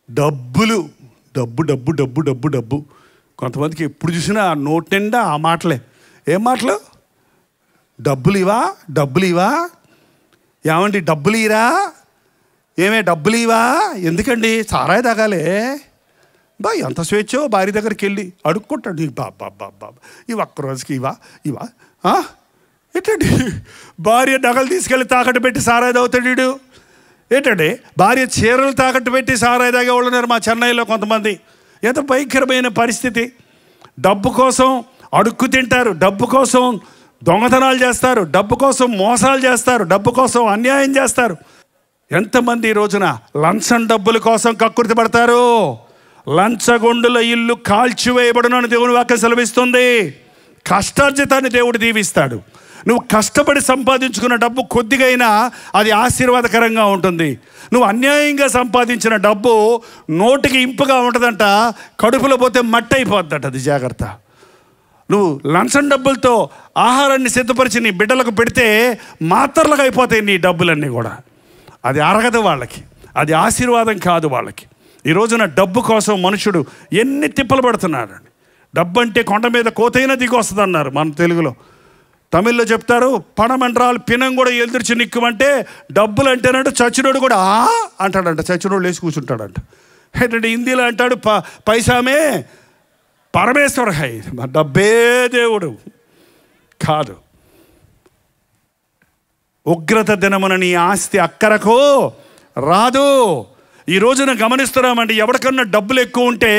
డబ్బులు. డబ్బు డబ్బు డబ్బు డబ్బు డబ్బు. కొంతమందికి ఎప్పుడు చూసినా నోటి నిండా ఆ మాటలే. ఏం మాటలు? డబ్బులు ఇవా, డబ్బులు ఇవా, ఏమండి డబ్బులు ఇరా, ఏమే డబ్బులు ఇవా, ఎందుకండి సారాయి తాగాలే, ఎంత స్వేచ్ఛో భార్య దగ్గరికి వెళ్ళి అడుక్కుంటాడు. బాబా ఇవి ఒక్కరోజుకి ఇవా ఏంటండి? భార్య నగలు తీసుకెళ్ళి తాకట్టు పెట్టి సారాయి తాగుతాడు వీడు. ఏంటండి? భార్య చీరలు తాకట్టు పెట్టి సారాయి తాగే వాళ్ళు ఉన్నారు మా చెన్నైలో కొంతమంది. ఎంత భయంకరమైన పరిస్థితి. డబ్బు కోసం అడుక్కు తింటారు, డబ్బు కోసం దొంగతనాలు చేస్తారు, డబ్బు కోసం మోసాలు చేస్తారు, డబ్బు కోసం అన్యాయం చేస్తారు. ఎంతమంది ఈ రోజున లంచం డబ్బుల కోసం కక్కుర్తి పడతారు. లంచగొండుల ఇల్లు కాల్చివేయబడును అని దేవుని వాక్యం సెలవిస్తుంది. కష్టార్జితాన్ని దేవుడు దీవిస్తాడు. నువ్వు కష్టపడి సంపాదించుకున్న డబ్బు కొద్దిగైనా అది ఆశీర్వాదకరంగా ఉంటుంది. నువ్వు అన్యాయంగా సంపాదించిన డబ్బు నోటికి ఇంపుగా ఉంటుందంట, కడుపులో పోతే మట్టి అయిపోద్దట. అది జాగ్రత్త. నువ్వు లంచం డబ్బులతో ఆహారాన్ని సిద్ధపరిచి నీ బిడ్డలకు పెడితే మాత్రలుగా అయిపోతాయి నీ డబ్బులన్నీ కూడా. అది అరగదు వాళ్ళకి, అది ఆశీర్వాదం కాదు వాళ్ళకి. ఈ రోజున డబ్బు కోసం మనుషుడు ఎన్ని తిప్పలు పడుతున్నాడు. డబ్బు అంటే కొండ మీద కోతైనా దిగి వస్తుంది అన్నారు మన తెలుగులో. తమిళ్లో చెప్తారు పణమంట్రాలు పినం కూడా ఎదుర్చి నిక్కుమంటే డబ్బులు అంటేనంటే చచ్చినోడు కూడా అంటాడంట. చచ్చినోడు లేచి కూర్చుంటాడంట. ఏంటంటే హిందీలో అంటాడు పైసామే పరమేశ్వర హై, డబ్బే దేవుడు కాదు. ఉగ్రత దినమున నీ ఆస్తి అక్కరకు రాదు. ఈ రోజున గమనిస్తున్నామండి, ఎవరికన్నా డబ్బులు ఎక్కువ ఉంటే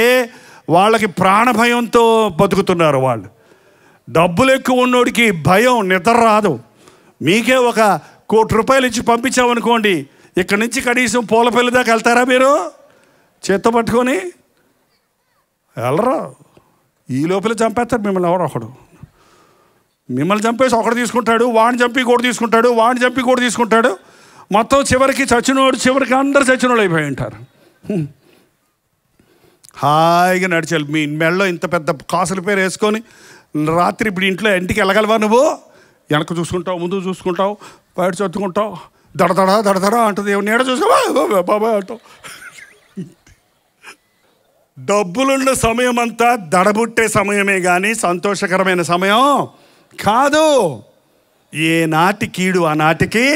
వాళ్ళకి ప్రాణభయంతో బతుకుతున్నారు వాళ్ళు. డబ్బులు ఎక్కువ ఉన్నోడికి భయం, నిద్ర రాదు. మీకే ₹1 కోటి ఇచ్చి పంపించామనుకోండి, ఇక్కడి నుంచి కనీసం పూలపల్లి దాకా వెళ్తారా మీరు? చేత్తో పట్టుకొని వెళ్ళరా. ఈ లోపల చంపేస్తారు మిమ్మల్ని ఎవరో ఒకడు. మిమ్మల్ని చంపేసి ఒకటి తీసుకుంటాడు, వాడిని చంపి ఇంకోటి తీసుకుంటాడు, వాడిని చంపి ఇంకోటి తీసుకుంటాడు. మొత్తం చివరికి చచ్చినోడు, చివరికి అందరు చచ్చినోడు అయిపోయి ఉంటారు. హాయిగా నడిచాలి. మీ మెడలో ఇంత పెద్ద కాసుల పేరు వేసుకొని రాత్రి ఇప్పుడు ఇంటికి వెళ్ళగలవా? నువ్వు వెనక చూసుకుంటావు, ముందు చూసుకుంటావు, బయట చదువుకుంటావు, దడదడా అంటుంది. నీడ చూసుకో బాబాయ్ అంటావు. డబ్బులున్న సమయం అంతా దడబుట్టే సమయమే కానీ సంతోషకరమైన సమయం కాదు. ఏ నాటి కీడు ఆ నాటికి,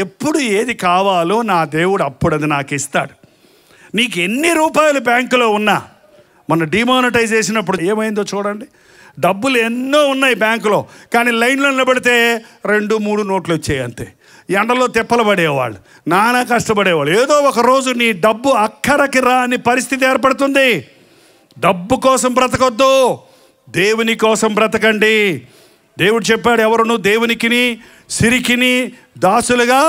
ఎప్పుడు ఏది కావాలో నా దేవుడు అప్పుడు అది నాకు ఇస్తాడు. నీకు ఎన్ని రూపాయలు బ్యాంకులో ఉన్నా, మొన్న డిమానిటైజ్ చేసినప్పుడు ఏమైందో చూడండి. డబ్బులు ఎన్నో ఉన్నాయి బ్యాంకులో, కానీ లైన్లో నిలబడితే 2-3 నోట్లు వచ్చాయి అంతే. ఎండలో తెప్పలు పడేవాళ్ళు, నానా కష్టపడేవాళ్ళు. ఏదో ఒక రోజు నీ డబ్బు అక్కరకి రాని పరిస్థితి ఏర్పడుతుంది. డబ్బు కోసం బ్రతకొద్దు, దేవుని కోసం బ్రతకండి. దేవుడు చెప్పాడు, ఎవరును దేవునికిని సిరికిని దాసులుగా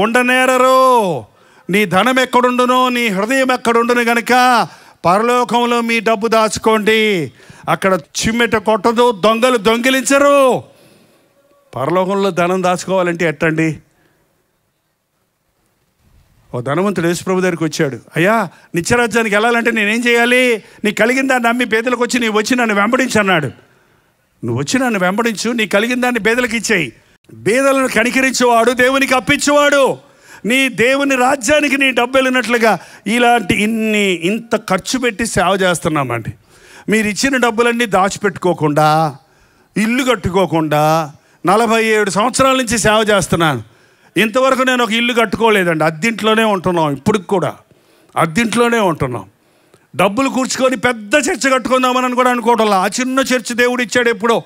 ఉండనేరరు. నీ ధనం ఎక్కడుండునో నీ హృదయం ఎక్కడుండును గనుక పరలోకంలో మీ డబ్బు దాచుకోండి. అక్కడ చిమ్మెట కొట్టదు, దొంగలు దొంగిలించరు. పరలోకంలో ధనం దాచుకోవాలంటే ఎట్టండి? ఓ ధనవంతుడు యేసుప్రభు దగ్గరికి వచ్చాడు. అయ్యా, నిత్యరాజ్యానికి వెళ్ళాలంటే నేనేం చేయాలి? నీకు కలిగిన దాన్ని నమ్మి పేదలకు వచ్చి నీవు వచ్చి నన్ను వెంబడించు అన్నాడు. నువ్వు వచ్చి నన్ను వెంబడించు, నీ కలిగిన దాన్ని పేదలకు ఇచ్చేయి. పేదలను కనికరించేవాడు దేవునికి అప్పించేవాడు. నీ దేవుని రాజ్యానికి నీ డబ్బు వెళ్ళినట్లుగా ఇలాంటి ఇంత ఖర్చు పెట్టి సేవ చేస్తున్నామండి. మీరు ఇచ్చిన డబ్బులన్నీ దాచిపెట్టుకోకుండా, ఇల్లు కట్టుకోకుండా 47 సంవత్సరాల నుంచి సేవ చేస్తున్నాను. ఇంతవరకు నేను ఒక ఇల్లు కట్టుకోలేదండి. అద్దింట్లోనే ఉంటున్నాం, ఇప్పటికి కూడా అద్దింట్లోనే ఉంటున్నాం. డబ్బులు కూర్చుకొని పెద్ద చర్చ కట్టుకుందామని కూడా అనుకోవటం. ఆ చిన్న చర్చ్ దేవుడు ఇచ్చాడు ఎప్పుడో.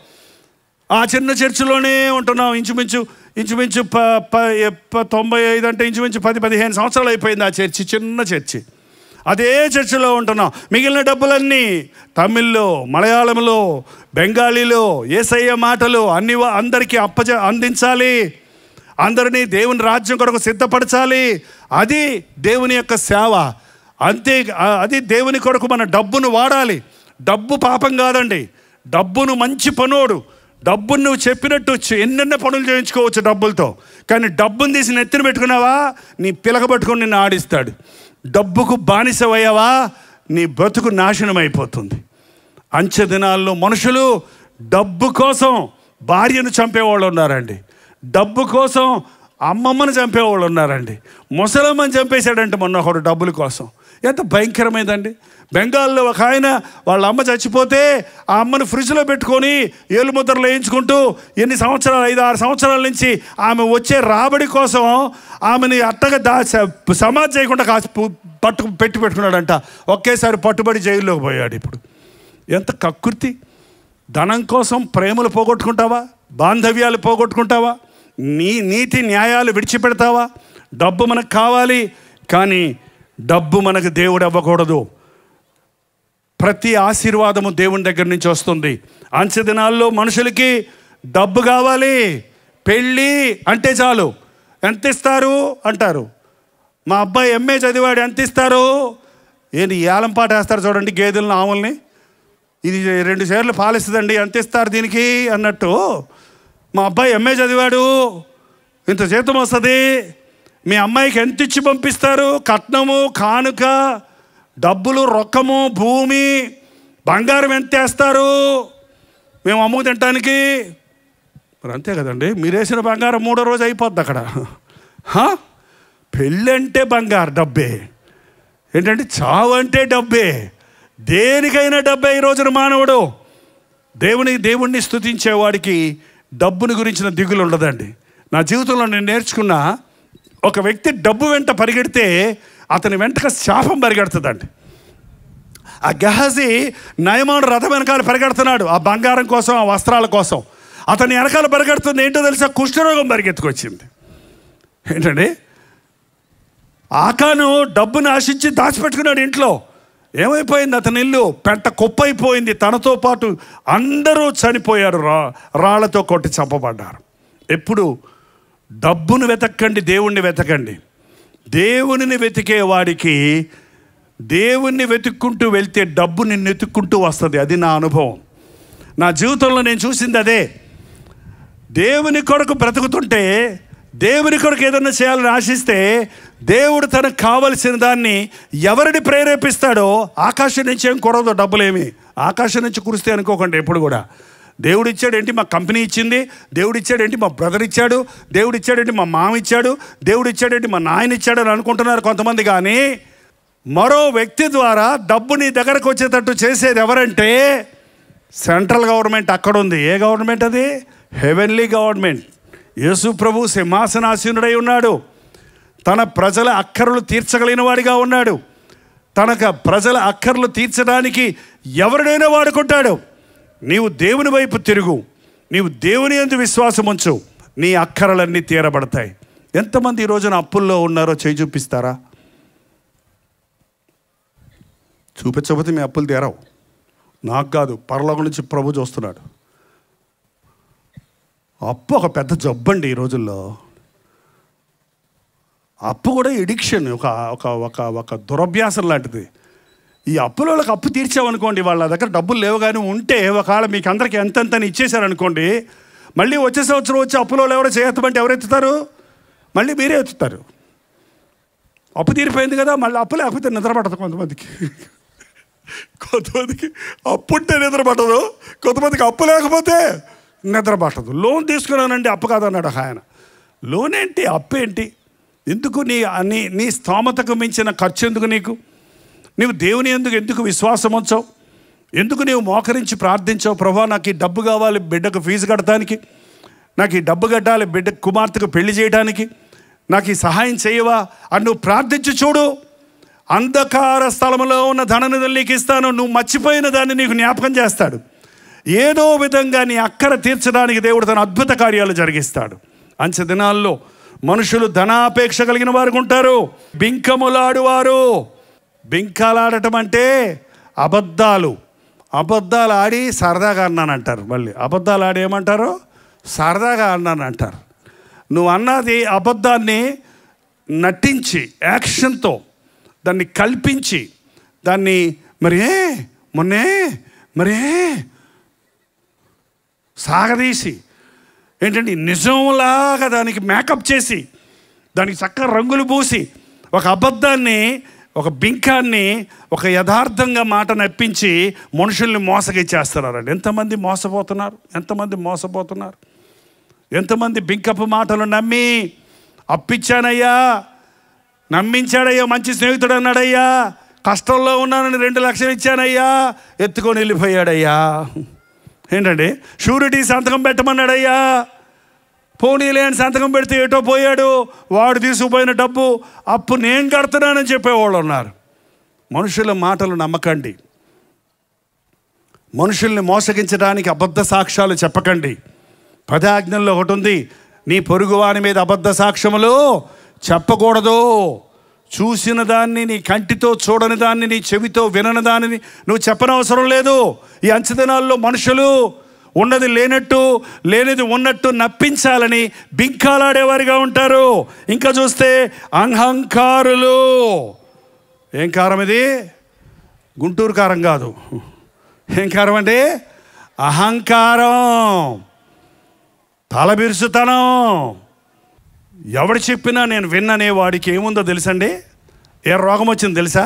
ఆ చిన్న చర్చిలోనే ఉంటున్నాం. ఇంచుమించు 95 అంటే ఇంచుమించు 10-15 సంవత్సరాలు అయిపోయింది ఆ చర్చి, చిన్న చర్చి. అదే చర్చిలో ఉంటున్నాం. మిగిలిన డబ్బులన్నీ తమిళ్లో, మలయాళంలో, బెంగాలీలో యేసయ్య మాటలు అన్ని అందరికీ అందించాలి. అందరినీ దేవుని రాజ్యం కొరకు సిద్ధపరచాలి. అది దేవుని యొక్క సేవ. అంతే, అది దేవుని కొరకు మన డబ్బును వాడాలి. డబ్బు పాపం కాదండి. డబ్బును మంచి పనోడు, డబ్బును నువ్వు చెప్పినట్టు ఎన్నెన్నో పనులు చేయించుకోవచ్చు డబ్బులతో. కానీ డబ్బును తీసి నెత్తిన పెట్టుకున్నావా, నీ పిలక పట్టుకొని నిన్ను ఆడిస్తాడు. డబ్బుకు బానిసవయ్యావా, నీ బ్రతుకు నాశనం అయిపోతుంది. అంచె దినాల్లో మనుషులు డబ్బు కోసం భార్యను చంపేవాళ్ళు ఉన్నారండి. డబ్బు కోసం అమ్మమ్మను చంపేవాళ్ళు ఉన్నారండి. ముసలమ్మని చంపేశాడంటే మొన్న ఒకడు డబ్బుల కోసం. ఎంత భయంకరమైందండి. బెంగాల్లో ఒక ఆయన వాళ్ళ అమ్మ చచ్చిపోతే ఆ అమ్మను ఫ్రిడ్జ్లో పెట్టుకొని ఏలు ముద్రలు వేయించుకుంటూ ఎన్ని సంవత్సరాలు, 5-6 సంవత్సరాల నుంచి ఆమె వచ్చే రాబడి కోసం ఆమెని అట్టగా సమాధి చేయకుండా పెట్టుకున్నాడంట. ఒకేసారి పట్టుబడి జైల్లోకి పోయాడు. ఇప్పుడు ఎంత కక్కుర్తి! ధనం కోసం ప్రేమలు పోగొట్టుకుంటావా? బాంధవ్యాలు పోగొట్టుకుంటావా? నీతి న్యాయాలు విడిచిపెడతావా? డబ్బు మనకు కావాలి, కానీ డబ్బు మనకు దేవుడు అవ్వకూడదు. ప్రతి ఆశీర్వాదము దేవుని దగ్గర నుంచి వస్తుంది. అంచె దినాల్లో మనుషులకి డబ్బు కావాలి. పెళ్ళి అంటే చాలు, ఎంత ఇస్తారు అంటారు. మా అబ్బాయి ఎంఏ చదివాడు, ఎంత ఇస్తారు? ఏంటి ఏలం పాట వేస్తారు చూడండి, గేదెలను ఆవుల్ని. ఇది 2 షేర్లు పాలిస్తుందండి, ఎంత ఇస్తారు దీనికి అన్నట్టు. మా అబ్బాయి ఎంఏ చదివాడు, ఇంత జీతం వస్తుంది. మీ అమ్మాయికి ఎంత ఇచ్చి పంపిస్తారు? కట్నము, కానుక, డబ్బులు, రొక్కము, భూమి, బంగారం ఎంత వేస్తారు మేము అమ్ముకు తినటానికి? మరి అంతే కదండి, మీరు వేసిన బంగారం 3వ రోజు అయిపోద్ది అక్కడ. పెళ్ళంటే బంగారు డబ్బే, ఏంటంటే చావు అంటే డబ్బే, దేనికైనా డబ్బే. ఈ రోజున మానవుడు దేవుణ్ణి స్తుతించేవాడికి డబ్బుని గురించిన దిగులు ఉండదండి. నా జీవితంలో నేను నేర్చుకున్న, ఒక వ్యక్తి డబ్బు వెంట పరిగెడితే అతని వెంటగా శాపం పరిగెడుతుందండి. ఆ గెహజీ నయమాను రథం వెనకాల పరిగెడుతున్నాడు, ఆ బంగారం కోసం, ఆ వస్త్రాల కోసం. అతని వెనకాల పరిగెడుతుంది ఏంటో తెలుసా? కుష్ఠరోగం పరిగెత్తుకొచ్చింది. ఏంటండి, ఆకాను డబ్బును ఆశించి దాచిపెట్టుకున్నాడు ఇంట్లో. ఏమైపోయింది? అతని ఇల్లు పెంట కుప్పైపోయింది. తనతో పాటు అందరూ చనిపోయారు, రాళ్లతో కొట్టి చంపబడ్డారు. ఎప్పుడు డబ్బును వెతకండి, దేవుణ్ణి వెతకండి. దేవునిని వెతికే వాడికి దేవుణ్ణి వెతుక్కుంటూ వెళ్తే డబ్బు నిన్ను వెతుక్కుంటూ వస్తుంది. అది నా అనుభవం. నా జీవితంలో నేను చూసింది అదే. దేవుని కొరకు బ్రతుకుతుంటే, దేవుని కొరకు ఏదన్నా చేయాలని ఆశిస్తే, దేవుడు తనకు కావలసిన దాన్ని ఎవరిని ప్రేరేపిస్తాడో, ఆకాశం నుంచి ఏం కురవదు డబ్బులేమి. ఆకాశం నుంచి కురిస్తే అనుకోకండి ఎప్పుడు కూడా. దేవుడు ఇచ్చాడేంటి, మా కంపెనీ ఇచ్చింది, దేవుడు ఇచ్చాడేంటి, మా బ్రదర్ ఇచ్చాడు, దేవుడు ఇచ్చాడేంటి, మా మామ ఇచ్చాడు, దేవుడు ఇచ్చాడేంటి, మా నాయన ఇచ్చాడు అని అనుకుంటున్నారు కొంతమంది. కానీ మరో వ్యక్తి ద్వారా డబ్బు నీ దగ్గరకు వచ్చేటట్టు చేసేది ఎవరంటే సెంట్రల్ గవర్నమెంట్ అక్కడ ఉంది. ఏ గవర్నమెంట్ అది? Heavenly government. యేసు ప్రభు సింహాసనాసీనుడై ఉన్నాడు. తన ప్రజల అక్కర్లు తీర్చగలిగిన వాడిగా ఉన్నాడు. తనకు ప్రజల అక్కర్లు తీర్చడానికి ఎవరినైనా వాడుకుంటాడు. నీవు దేవుని వైపు తిరుగు, నీవు దేవుని యందు విశ్వాసం ఉంచు, నీ అక్కరలన్నీ తీరబడతాయి. ఎంతమంది ఈ రోజున అప్పుల్లో ఉన్నారో చేయి చూపిస్తారా? చూపించకపోతే మీ అప్పులు తీరవు. నాకు కాదు, పరలోకం నుంచి ప్రభు చూస్తున్నాడు. అప్పు ఒక పెద్ద జబ్బండి ఈ రోజుల్లో. అప్పు కూడా ఎడిక్షన్, ఒక దురభ్యాసం లాంటిది. ఈ అప్పుల వాళ్ళకి అప్పు తీర్చామనుకోండి, వాళ్ళ దగ్గర డబ్బులు లేవు కానీ ఉంటే, ఒకవేళ మీకు అందరికీ ఎంతని ఇచ్చేశారనుకోండి, మళ్ళీ వచ్చే సంవత్సరం వచ్చి అప్పుల వాళ్ళు ఎవరో చేయొద్దంటే ఎవరు ఎత్తుతారు? మళ్ళీ మీరే ఎత్తుతారు. అప్పు తీరిపోయింది కదా, మళ్ళీ అప్పు లేకపోతే నిద్ర పడదు కొంతమందికి. అప్పు ఉంటే నిద్ర పట్టదు, కొంతమందికి అప్పు లేకపోతే నిద్ర పట్టదు. లోన్ తీసుకున్నానండి, అప్పు కాదన్నాడు ఆయన. లోన్ ఏంటి, అప్పు ఏంటి? ఎందుకు? నీ స్తోమతకు మించిన ఖర్చు ఎందుకు నీకు? నీవు దేవుని ఎందుకు విశ్వాసం ఉంచావు? ఎందుకు నీవు మోకరించి ప్రార్థించావు? ప్రభువా, నాకు ఈ డబ్బు కావాలి బిడ్డకు ఫీజు కట్టడానికి, నాకు ఈ డబ్బు కట్టాలి బిడ్డ కుమార్తెకు పెళ్లి చేయడానికి, నాకు ఈ సహాయం చేయవా అని నువ్వు ప్రార్థించి చూడు. అంధకార స్థలంలో ఉన్న ధననిధులు నీకు ఇస్తాను. నువ్వు మర్చిపోయిన దాన్ని నీకు జ్ఞాపకం చేస్తాడు. ఏదో విధంగా నీ అక్కర తీర్చడానికి దేవుడు తన అద్భుత కార్యాలు జరిగిస్తాడు. అంచె దినాల్లో మనుషులు ధనాపేక్ష కలిగిన వారు ఉంటారు, బింకములాడువారు. బింకాలాడటం అంటే అబద్ధాలు ఆడి సరదాగా అన్నానంటారు. మళ్ళీ అబద్ధాలు ఆడి ఏమంటారు? సరదాగా అన్నానంటారు. నువ్వు అన్నది అబద్ధాన్ని నటించి, యాక్షన్తో దాన్ని కల్పించి, దాన్ని మరే సాగదీసి, ఏంటంటే నిజంలాగా దానికి మేకప్ చేసి, దానికి చక్కగా రంగులు పూసి, ఒక అబద్ధాన్ని, ఒక బింకాన్ని ఒక యథార్థంగా మాట నప్పించి మనుషుల్ని మోసగిచ్చేస్తున్నారండి. ఎంతమంది మోసపోతున్నారు? ఎంతమంది బింకపు మాటలు నమ్మి, అప్పిచ్చానయ్యా, నమ్మించాడయ్యా, మంచి స్నేహితుడు అన్నాడయ్యా, కష్టంలో ఉన్నానని 2 లక్షలు ఇచ్చానయ్యా, ఎత్తుకొని వెళ్ళిపోయాడయ్యా. ఏంటండి, షూరిటీ సంతకం పెట్టమన్నాడయ్యా, పోనీలే అని సంతకం పెడితే ఏటో పోయాడు, వాడు తీసుకుపోయిన డబ్బు అప్పు నేను కడుతున్నానని చెప్పేవాళ్ళు ఉన్నారు. మనుషుల మాటలు నమ్మకండి. మనుషుల్ని మోసగించడానికి అబద్ధ సాక్ష్యాలు చెప్పకండి. 10 ఆజ్ఞల్లో ఒకటి ఉంది, నీ పొరుగువాని మీద అబద్ధ సాక్ష్యములు చెప్పకూడదు. చూసిన దాన్ని, నీ కంటితో చూడని దాన్ని, నీ చెవితో వినని దానిని నువ్వు చెప్పనవసరం లేదు. ఈ అంచెదినాల్లో మనుషులు ఉన్నది లేనట్టు, లేనిది ఉన్నట్టు నప్పించాలని బింకాలాడేవారిగా ఉంటారు. ఇంకా చూస్తే అహంకారులు. ఏం కారం ఇది? గుంటూరు కారం కాదు. ఏం కారం అంటే అహంకారం, తలబిరుసుతనం. ఎవడు చెప్పినా నేను విన్ననే వాడికి ఏముందో తెలుసండి? ఏ రోగం వచ్చింది తెలుసా?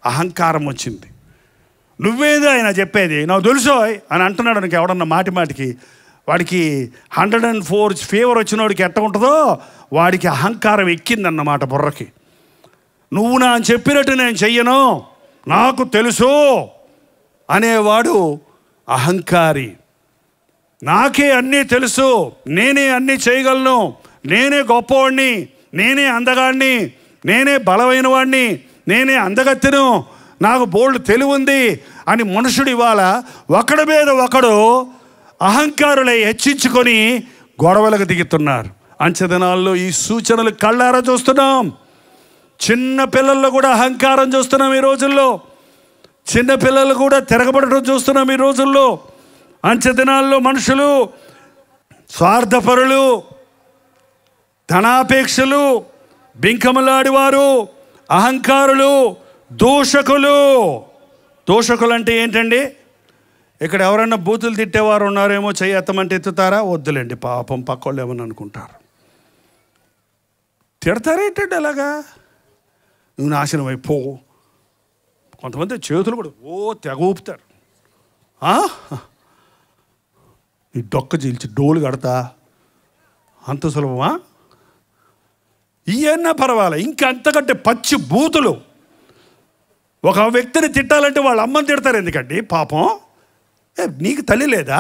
అహంకారం వచ్చింది. నువ్వేదో ఆయన చెప్పేది నాకు తెలుసో అని అంటున్నాడు నీకు ఎవడన్నా మాటికి. వాడికి 104 ఫీవర్ వచ్చినోడికి ఎట్ట ఉంటుందో వాడికి అహంకారం ఎక్కిందన్నమాట బుర్రకి. నువ్వు నా చెప్పినట్టు నేను చెయ్యను, నాకు తెలుసు అనేవాడు అహంకారి. నాకే అన్నీ తెలుసు, నేనే అన్నీ చేయగలను, నేనే గొప్పవాడిని, నేనే అందగాడిని, నేనే బలమైన వాడిని, నేనే అందగత్తెను, నాకు బోల్డ్ తెలివి ఉంది అని మనుషుడు ఇవాళ ఒకడి మీద ఒకడు అహంకారులై హెచ్చించుకొని గొడవలకు దిగుతున్నారు. అంచెదినాల్లో ఈ సూచనలు కళ్ళారా చూస్తున్నాం. చిన్న పిల్లల్లో కూడా అహంకారం చూస్తున్నాం ఈ రోజుల్లో. చిన్న పిల్లలు కూడా తిరగబడటం చూస్తున్నాం ఈ రోజుల్లో. అంచెదినాల్లో మనుషులు స్వార్థపరులు, ధనాపేక్షలు, బింకములాడివారు, అహంకారులు, దూషకులు. దూషకులు అంటే ఏంటండి? ఇక్కడ ఎవరైనా బూతులు తిట్టేవారు ఉన్నారేమో, చెయ్యి ఎత్తమంటే ఎత్తుతారా? వద్దులేండి, పాపం పక్కోళ్ళు ఏమని అనుకుంటారు. తిడతారేంటండి అలాగా? నువ్వు నాశనం అయిపో. కొంతమంది చేతులు కూడా తెగ ఊపుతారు. ఈ డొక్క చీల్చి డోలు కడతా, అంత సులభమా? ఇవన్నా పర్వాలే, ఇంకా అంతకంటే పచ్చి బూతులు. ఒక వ్యక్తిని తిట్టాలంటే వాళ్ళ అమ్మని తిడతారు. ఎందుకండి పాపం? నీకు తల్లి లేదా?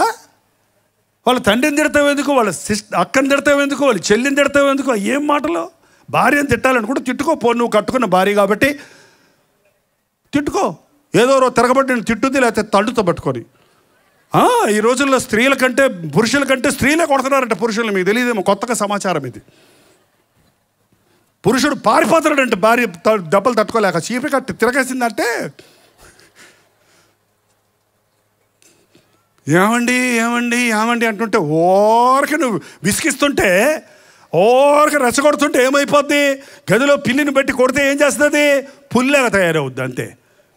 వాళ్ళ తండ్రిని తిడతావు ఎందుకు? వాళ్ళ అక్కని తిడతావు ఎందుకు? వాళ్ళ చెల్లిని తిడతావు ఎందుకు? ఏం మాటలు? భార్యను తిట్టాలనుకుంటే తిట్టుకో. నువ్వు కట్టుకున్న భార్య కాబట్టి తిట్టుకో. ఏదో తిరగబట్టి నేను తిట్టుద్ది, లేకపోతే తడుతో పట్టుకొని. ఈ రోజుల్లో స్త్రీల కంటే పురుషుల కంటే స్త్రీలే కొడుతున్నారంట పురుషులు. మీకు తెలియదేమో, కొత్తగా సమాచారం ఇది. పురుషుడు పారిపోతాడంటే భార్య దెబ్బలు తట్టుకోలేక చీపి కట్టి తిరగేసిందంటే, ఏమండి ఏమండి ఏమండి అంటుంటే ఓరక నువ్వు విసిగిస్తుంటే, ఓరక రెచ్చగొడుతుంటే ఏమైపోద్ది? గదిలో పిల్లిని పెట్టి కొడితే ఏం చేస్తుంది? పుల్లాగా తయారవుద్ది అంతే.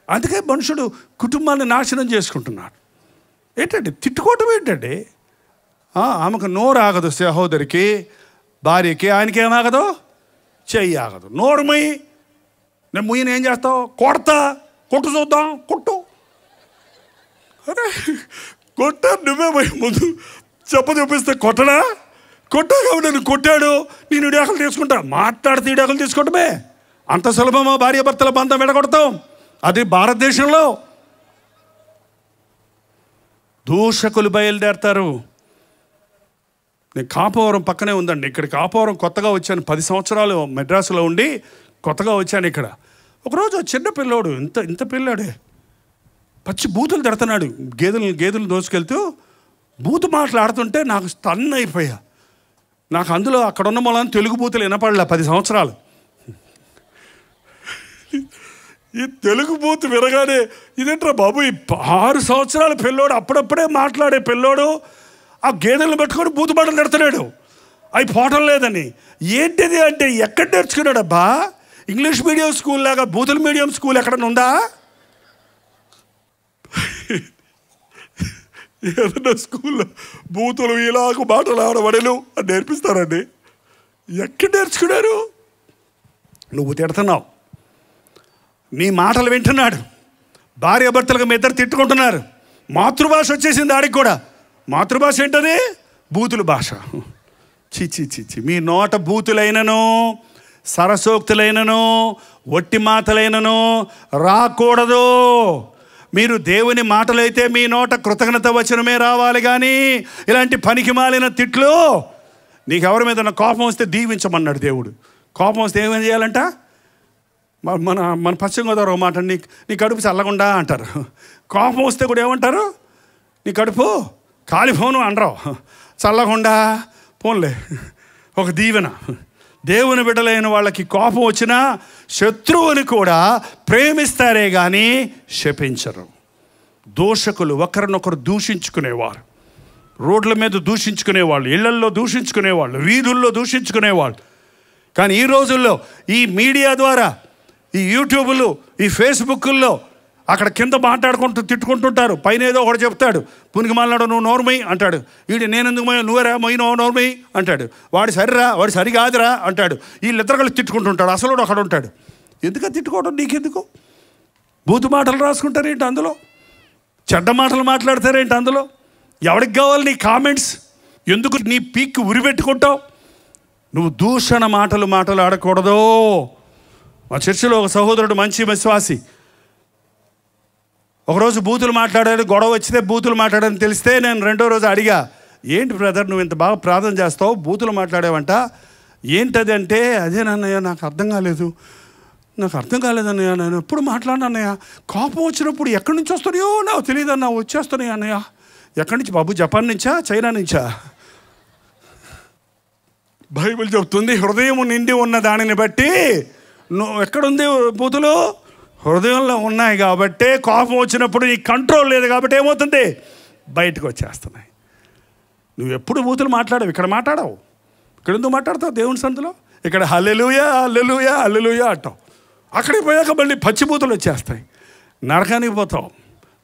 అందుకే మనుషుడు కుటుంబాన్ని నాశనం చేసుకుంటున్నాడు. ఏంటండి తిట్టుకోవటం ఏంటండి? ఆమెకు నోరు ఆగదు సహోదరికి, భార్యకి. ఆయనకి ఏమాగదు? చెయ్యి ఆగదు. నోరు మొయ్యి. నేను ముయ్యని ఏం చేస్తావు? కొట్టు చూద్దాం, కొట్టు. అరే కొట్టా, నువ్వే పోయి ముందు చూపిస్తే కొట్టడా? కొట్టాక నన్ను కొట్టాడు, నేను ఇడాకులు తీసుకుంటా. మాట్లాడితే ఇడాకులు తీసుకోవటమే అంత సులభమా? భార్యాభర్తల బంధం విడగొడతాం. అది భారతదేశంలో. దూషకులు బయలుదేరతారు. నేను కాపవరం పక్కనే ఉందండి. ఇక్కడ కాపవరం కొత్తగా వచ్చాను. 10 సంవత్సరాలు మెడ్రాసులో ఉండి కొత్తగా వచ్చాను ఇక్కడ. ఒకరోజు చిన్న పిల్లోడు, ఇంత పిల్లాడే, పచ్చి బూతులు తిడుతున్నాడు. గేదెలు దోసుకెళ్తూ బూతు మాట్లాడుతుంటే నాకు స్టన్ అయిపోయా. నాకు అందులో అక్కడున్న మూలాన్ని తెలుగు బూతులు వినపడలే 10 సంవత్సరాలు. ఈ తెలుగు బూతు వినగానే ఇదేంట్రా బాబు, ఈ 6 సంవత్సరాల పిల్లోడు, అప్పుడప్పుడే మాట్లాడే పిల్లోడు ఆ గేదెలను పెట్టుకొని బూతు బట్టలు తిడుతున్నాడు. అవి పోవటం లేదని. ఏంటిది అంటే ఎక్కడ నేర్చుకున్నాడు అబ్బా? ఇంగ్లీష్ మీడియం స్కూల్ లాగా బూతుల మీడియం స్కూల్ ఎక్కడన్నా ఉందా? ఏదన్నా స్కూల్లో బూతులు ఇలాగ మాటలు ఆడబడలు అని నేర్పిస్తారండి. ఎక్కడ నేర్చుకున్నారు? నువ్వు తిడుతున్నావు, నీ మాటలు వింటున్నాడు. భార్యాభర్తలకు మీ ఇద్దరు తిట్టుకుంటున్నారు. మాతృభాష వచ్చేసింది ఆడికి కూడా. మాతృభాష ఏంటది? బూతుల భాష. చిచి మీ నోట బూతులైనను, సరసోక్తులైనను, ఒట్టి మాటలైనను రాకూడదు. మీరు దేవుని మాటలైతే మీ నోట కృతజ్ఞత వచనమే రావాలి, కానీ ఇలాంటి పనికి మాలిన తిట్లు నీకు ఎవరి మీద కోపం వస్తే దీవించమన్నాడు దేవుడు. కోపం వస్తే ఏమేం చేయాలంట? మన పశ్చిమ గోదావరి ఒక మాట, నీ కడుపు చల్లకుండా అంటారు. కోపం వస్తే కూడా ఏమంటారు? నీ కడుపు కాలిపోను అనరావు, చల్లకుండా పోన్లే, ఒక దీవెన. దేవుని బిడ్డలైన వాళ్ళకి కోపం వచ్చినా శత్రువుని కూడా ప్రేమిస్తారే కానీ శపించరు. దూషకులు ఒకరినొకరు దూషించుకునేవారు, రోడ్ల మీద దూషించుకునేవాళ్ళు, ఇళ్లల్లో దూషించుకునేవాళ్ళు, వీధుల్లో దూషించుకునేవాళ్ళు. కానీ ఈ రోజుల్లో ఈ మీడియా ద్వారా, ఈ యూట్యూబ్లు, ఈ ఫేస్బుక్ల్లో అక్కడ కింద మాట్లాడుకుంటూ తిట్టుకుంటుంటారు. పైన ఏదో ఒకటి చెప్తాడు, పునికి మాట్లాడు నువ్వు నోర్మై అంటాడు. వీడు నేనెందుకు నువ్వేరా మొయ్యి నోర్మై అంటాడు. వాడు సరిరా, వాడు సరికాదురా అంటాడు. వీళ్ళిద్దరు కలిసి తిట్టుకుంటుంటాడు. అసలు అక్కడ ఉంటాడు. ఎందుకు తిట్టుకోవడం? నీకెందుకు? బూతు మాటలు రాసుకుంటారేంటి అందులో? చెడ్డ మాటలు మాట్లాడతారేంటి అందులో? ఎవరికి కావాలి నీ కామెంట్స్? ఎందుకు నీ పీక్కి ఉరిపెట్టుకుంటావు? నువ్వు దూషణ మాటలు ఆడకూడదు. మా చర్చిలో ఒక సహోదరుడు మంచి విశ్వాసి ఒకరోజు బూతులు మాట్లాడాడు, గొడవ వచ్చితే బూతులు మాట్లాడని తెలిస్తే నేను రెండో రోజు అడిగా, ఏంటి బ్రదర్ నువ్వు ఇంత బాగా ప్రార్థన చేస్తావు, బూతులు మాట్లాడావంట, ఏంటది అంటే, అదేనన్నయ్య నాకు అర్థం కాలేదన్నయ్య, నేను ఎప్పుడు మాట్లాడినన్నయ్య, కోపం వచ్చినప్పుడు ఎక్కడి నుంచి వస్తున్నాయో నాకు తెలియదన్నా, వచ్చేస్తున్నాయి అన్నయ్య. ఎక్కడి నుంచి బాబు? జపాన్ నుంచా, చైనా నుంచా? బైబిల్ చెప్తుంది, హృదయం నిండి ఉన్న దానిని బట్టి నువ్వు ఎక్కడుంది బూతులు? హృదయంలో ఉన్నాయి. కాబట్టి కోపం వచ్చినప్పుడు నీ కంట్రోల్ లేదు కాబట్టి ఏమవుతుంది? బయటకు వచ్చేస్తున్నాయి. నువ్వు ఎప్పుడు బూతులు మాట్లాడవు, ఇక్కడ మాట్లాడవు. ఇక్కడ ఎందుకు మాట్లాడతావు? దేవుని సందులో ఇక్కడ హల్లెలూయా హల్లెలూయా హల్లెలూయా అంటావు. అక్కడికి పోయాక మళ్ళీ పచ్చిబూతులు వచ్చేస్తాయి, నరకానికి పోతావు.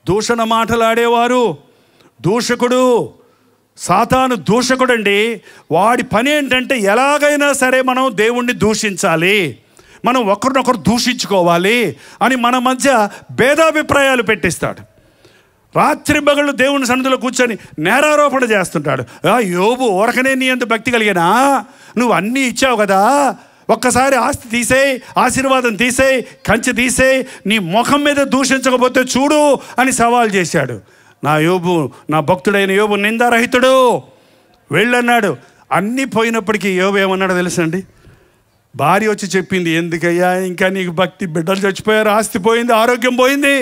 దూషణ మాటలాడేవారు, దూషకుడు, సాతాను దూషకుడండి. వాడి పని ఏంటంటే ఎలాగైనా సరే మనం దేవుణ్ణి దూషించాలి, మనం ఒకరినొకరు దూషించుకోవాలి అని మన మధ్య భేదాభిప్రాయాలు పెట్టిస్తాడు. రాత్రి పగళ్ళు దేవుని సన్నిధిలో కూర్చొని నేరారోపణ చేస్తుంటాడు. యోబు ఊరకనే నీ అంత భక్తి కలిగినా, నువ్వు అన్నీ ఇచ్చావు కదా, ఒక్కసారి ఆస్తి తీసేయి, ఆశీర్వాదం తీసేయి, కంచె తీసేయి, నీ ముఖం మీద దూషించకపోతే చూడు అని సవాల్ చేశాడు. నా భక్తుడైన యోబు నిందారహితుడు, వెళ్ళన్నాడు. అన్నీ పోయినప్పటికీ యోబు ఏమన్నాడో తెలుసండి? భార్య వచ్చి చెప్పింది, ఎందుకయ్యా ఇంకా నీకు భక్తి, బిడ్డలు చచ్చిపోయారు, ఆస్తి పోయింది, ఆరోగ్యం పోయింది,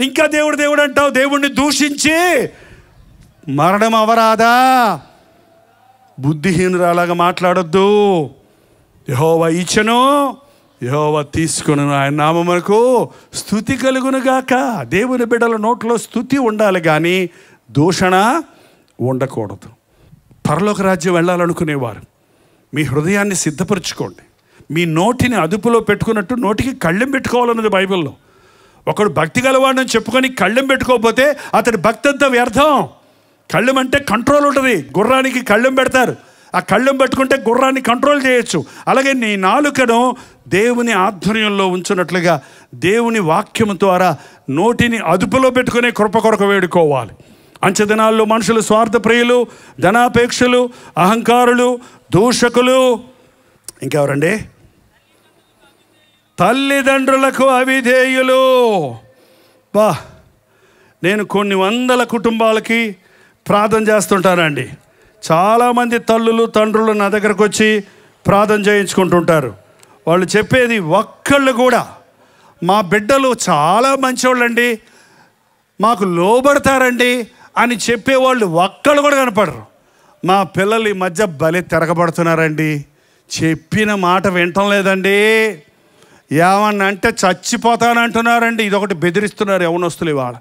ఇంకా దేవుడు అంటావు, దేవుణ్ణి దూషించి మరణం అవరాదా? బుద్ధిహీనురాలాగా మాట్లాడొద్దు. యెహోవా ఇచ్చెను, యెహోవా తీసుకొను, ఆయన నామమునకు స్తుతి కలుగునుగాక. దేవుని బిడ్డల నోట్లో స్తుతి ఉండాలి కానీ దూషణ ఉండకూడదు. పరలోక రాజ్యం వెళ్ళాలనుకునేవారు మీ హృదయాన్ని సిద్ధపరచుకోండి. మీ నోటిని అదుపులో పెట్టుకున్నట్టు నోటికి కళ్ళెం పెట్టుకోవాలన్నది బైబిల్లో. ఒకడు భక్తి గలవాడని చెప్పుకొని కళ్ళెం పెట్టుకోకపోతే అతడి భక్తి అంతా వ్యర్థం. కళ్ళెం అంటే కంట్రోల్ ఉంటుంది. గుర్రానికి కళ్ళెం పెడతారు, ఆ కళ్ళెం పెట్టుకుంటే గుర్రాన్ని కంట్రోల్ చేయొచ్చు. అలాగే నీ నాలుకను దేవుని ఆధ్వర్యంలో ఉంచున్నట్లుగా దేవుని వాక్యం ద్వారా నోటిని అదుపులో పెట్టుకునే కృప కొరకు వేడుకోవాలి. అంచెదినాల్లో మనుషులు స్వార్థప్రియులు, ధనాపేక్షలు, అహంకారులు, దూషకులు, ఇంకెవరండి? తల్లిదండ్రులకు అవిధేయులు. నేను కొన్ని వందల కుటుంబాలకి ప్రార్థన చేస్తుంటానండి. చాలామంది తల్లులు తండ్రులు నా దగ్గరకు వచ్చి ప్రార్థన చేయించుకుంటుంటారు. వాళ్ళు చెప్పేది ఒక్కళ్ళు కూడా, మా బిడ్డలు చాలా మంచివాళ్ళండి, మాకు లోబడతారండి అని చెప్పేవాళ్ళు ఒక్కళ్ళు కూడా కనపడరు. మా పిల్లలు ఈ మధ్య భలే తిరగబడుతున్నారండి, చెప్పిన మాట వినటం లేదండి, ఏమన్నా అంటే చచ్చిపోతానంటున్నారండి. ఇదొకటి బెదిరిస్తున్నారు యవనస్తులు ఇవాళ.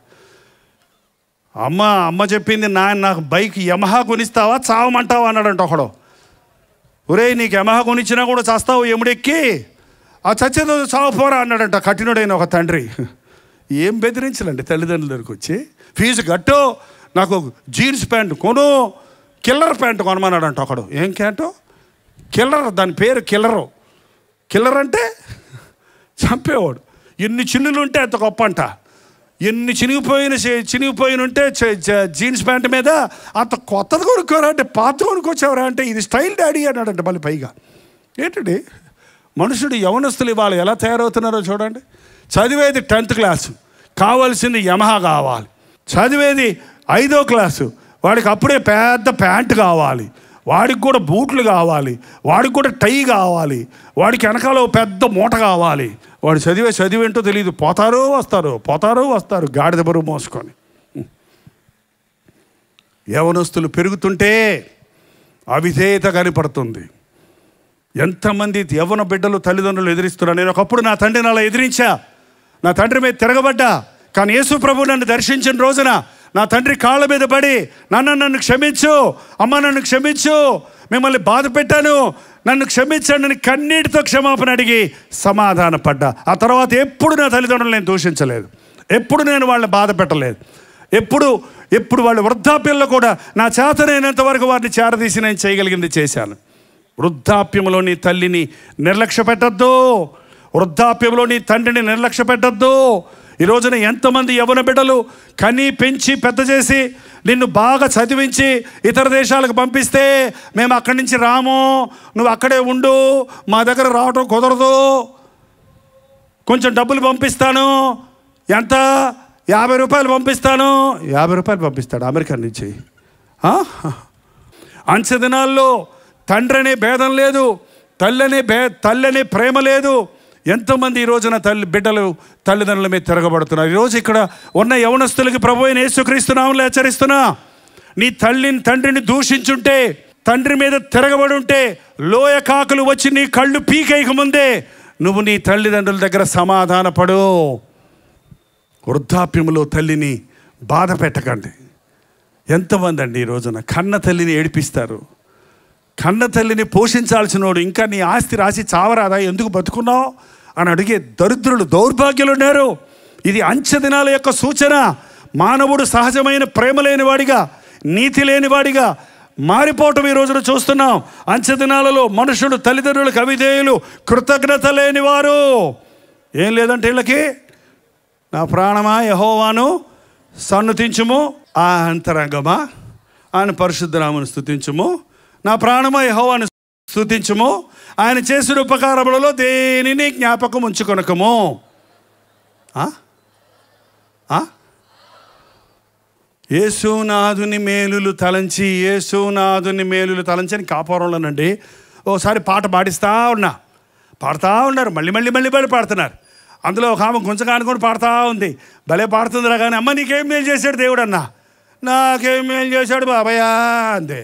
అమ్మ చెప్పింది, నాకు బైక్ యమహా కొనిస్తావా, చావమంటావా అన్నాడంట ఒకడు. ఒరే నీకు యమహా కొనిచ్చినా కూడా చస్తావు ఎముడెక్కి, ఆ చచ్చేదో చావపోరా అన్నాడంట కఠినుడైన ఒక తండ్రి. ఏం బెదిరించాలండి తల్లిదండ్రుల దగ్గరికి వచ్చి? ఫీజు కట్టు, నాకు జీన్స్ ప్యాంటు కొను, కిల్లర్ ప్యాంటు కొనమన్నాడంట ఒకడు. ఏం క్యాంటు? కిల్లర్, దాని పేరు కిల్లరు. కిల్లర్ అంటే చంపేవాడు. ఎన్ని చిన్నులు ఉంటే అంత గొప్ప అంట. ఎన్ని చినిగిపోయిన ఉంటే జీన్స్ ప్యాంట్ మీద అంత కొత్తది కొనుక్కోరా అంటే, పాత కొనుక్కొచ్చావరా అంటే, ఇది స్టైల్ డాడీ అన్నాడంట. మళ్ళీ పైగా ఏంటండి మనుషుడు, యవనస్తులు ఇవాళ ఎలా తయారవుతున్నారో చూడండి. చదివేది 10th క్లాసు, కావాల్సింది యమహా కావాలి. చదివేది 5వ క్లాసు, వాడికి అప్పుడే పెద్ద ప్యాంటు కావాలి. వాడికి కూడా బూట్లు కావాలి, వాడికి కూడా టై కావాలి, వాడికి వెనకాల పెద్ద మూట కావాలి. వాడు చదివేంటో తెలియదు, పోతారో వస్తారు గాడిద బరువు మోసుకొని. యవనస్తులు పెరుగుతుంటే అవిధేయత కనపడుతుంది. ఎంతమంది యవ్వన బిడ్డలు తల్లిదండ్రులు ఎదిరిస్తున్నారు. నేను ఒకప్పుడు నా తండ్రిని అలా ఎదిరించా, నా తండ్రి మీద తిరగబడ్డా. కానీ యేసు ప్రభు నన్ను దర్శించిన రోజున నా తండ్రి కాళ్ళ మీద పడి, నన్ను క్షమించు, అమ్మ నన్ను క్షమించు, మిమ్మల్ని బాధ పెట్టాను, నన్ను క్షమించండి అని కన్నీటితో క్షమాపణ అడిగి సమాధాన పడ్డా. ఆ తర్వాత ఎప్పుడు నా తల్లిదండ్రులు నేను దూషించలేదు, ఎప్పుడు నేను వాళ్ళని బాధ పెట్టలేదు. ఎప్పుడు వాళ్ళ వృద్ధాప్యంలో కూడా నా చేతనైనంత వరకు వారిని చేరదీసి నేను చేయగలిగింది చేశాను. వృద్ధాప్యంలో నీ తల్లిని నిర్లక్ష్య పెట్టద్దు, వృద్ధాప్యంలో నీ తండ్రిని నిర్లక్ష్య పెట్టద్దు. ఈ రోజున ఎంతమంది యవ్వన బిడ్డలు కని పెంచి పెద్ద చేసి నిన్ను బాగా చదివించి ఇతర దేశాలకు పంపిస్తే, మేము అక్కడి నుంచి రాము, నువ్వు అక్కడే ఉండు, మా దగ్గర రావటం కుదరదు, కొంచెం డబ్బులు పంపిస్తాను, ఎంత 50 రూపాయలు పంపిస్తాను. 50 రూపాయలు పంపిస్తాడు అమెరికా నుంచి. అంచె దినాల్లో తండ్రి అనే భేదం లేదు, తల్లి అనే ప్రేమ లేదు. ఎంతోమంది ఈ రోజున బిడ్డలు తల్లిదండ్రుల మీద తిరగబడుతున్నారు. ఈరోజు ఇక్కడ ఉన్న యవనస్తులకి ప్రభు అయిన యేసుక్రీస్తు నామములో హెచ్చరిస్తున్నా, నీ తండ్రిని దూషించుంటే, తండ్రి మీద తిరగబడి ఉంటే, లోయ కాకులు వచ్చి నీ కళ్ళు పీకేయక ముందే నువ్వు నీ తల్లిదండ్రుల దగ్గర సమాధానపడు. వృద్ధాప్యంలో తల్లిని బాధ పెట్టకండి. ఎంతమంది అండి ఈ రోజున కన్న తల్లిని ఏడిపిస్తారు. కన్న తల్లిని పోషించాల్సినోడు ఇంకా నీ ఆస్తి రాసి చావరాదా, ఎందుకు బతుకున్నావు అని అడిగే దరిద్రులు, దౌర్భాగ్యులు ఉన్నారు. ఇది అంచె దినాల యొక్క సూచన. మానవుడు సహజమైన ప్రేమ లేనివాడిగా, నీతి లేనివాడిగా మారిపోవటం ఈ రోజున చూస్తున్నాం. అంచె దినాలలో మనుషుడు తల్లిదండ్రులకు అవిధేయులు, కృతజ్ఞత లేనివారు. ఏం లేదంటే వీళ్ళకి, నా ప్రాణమా యెహోవాను సన్నుతించుము, ఆ అంతరంగమా ఆయన పరిశుద్ధ నామమును స్తుతించుము, నా ప్రాణమా యెహోవాను స్తుతించుము, ఆయన చేసిన ఉపకారములలో దేనిని జ్ఞాపకం ఉంచుకొనకము. యేసునాథుని మేలులు తలంచి, యేసునాథుని మేలులు తలంచి అని కాపురంలోనండి ఓసారి పాట పాడుతూ ఉన్నారు, మళ్ళీ పాడుతున్నారు. అందులో ఒక ఆమె గుంజ కానుకొని పాడుతూ ఉంది. భలే పాడుతుందిరా కానీ, అమ్మ నీకేం మేలు చేశాడు దేవుడు అన్న. నాకేం మేలు చేశాడు బాబయ్యా అంతే.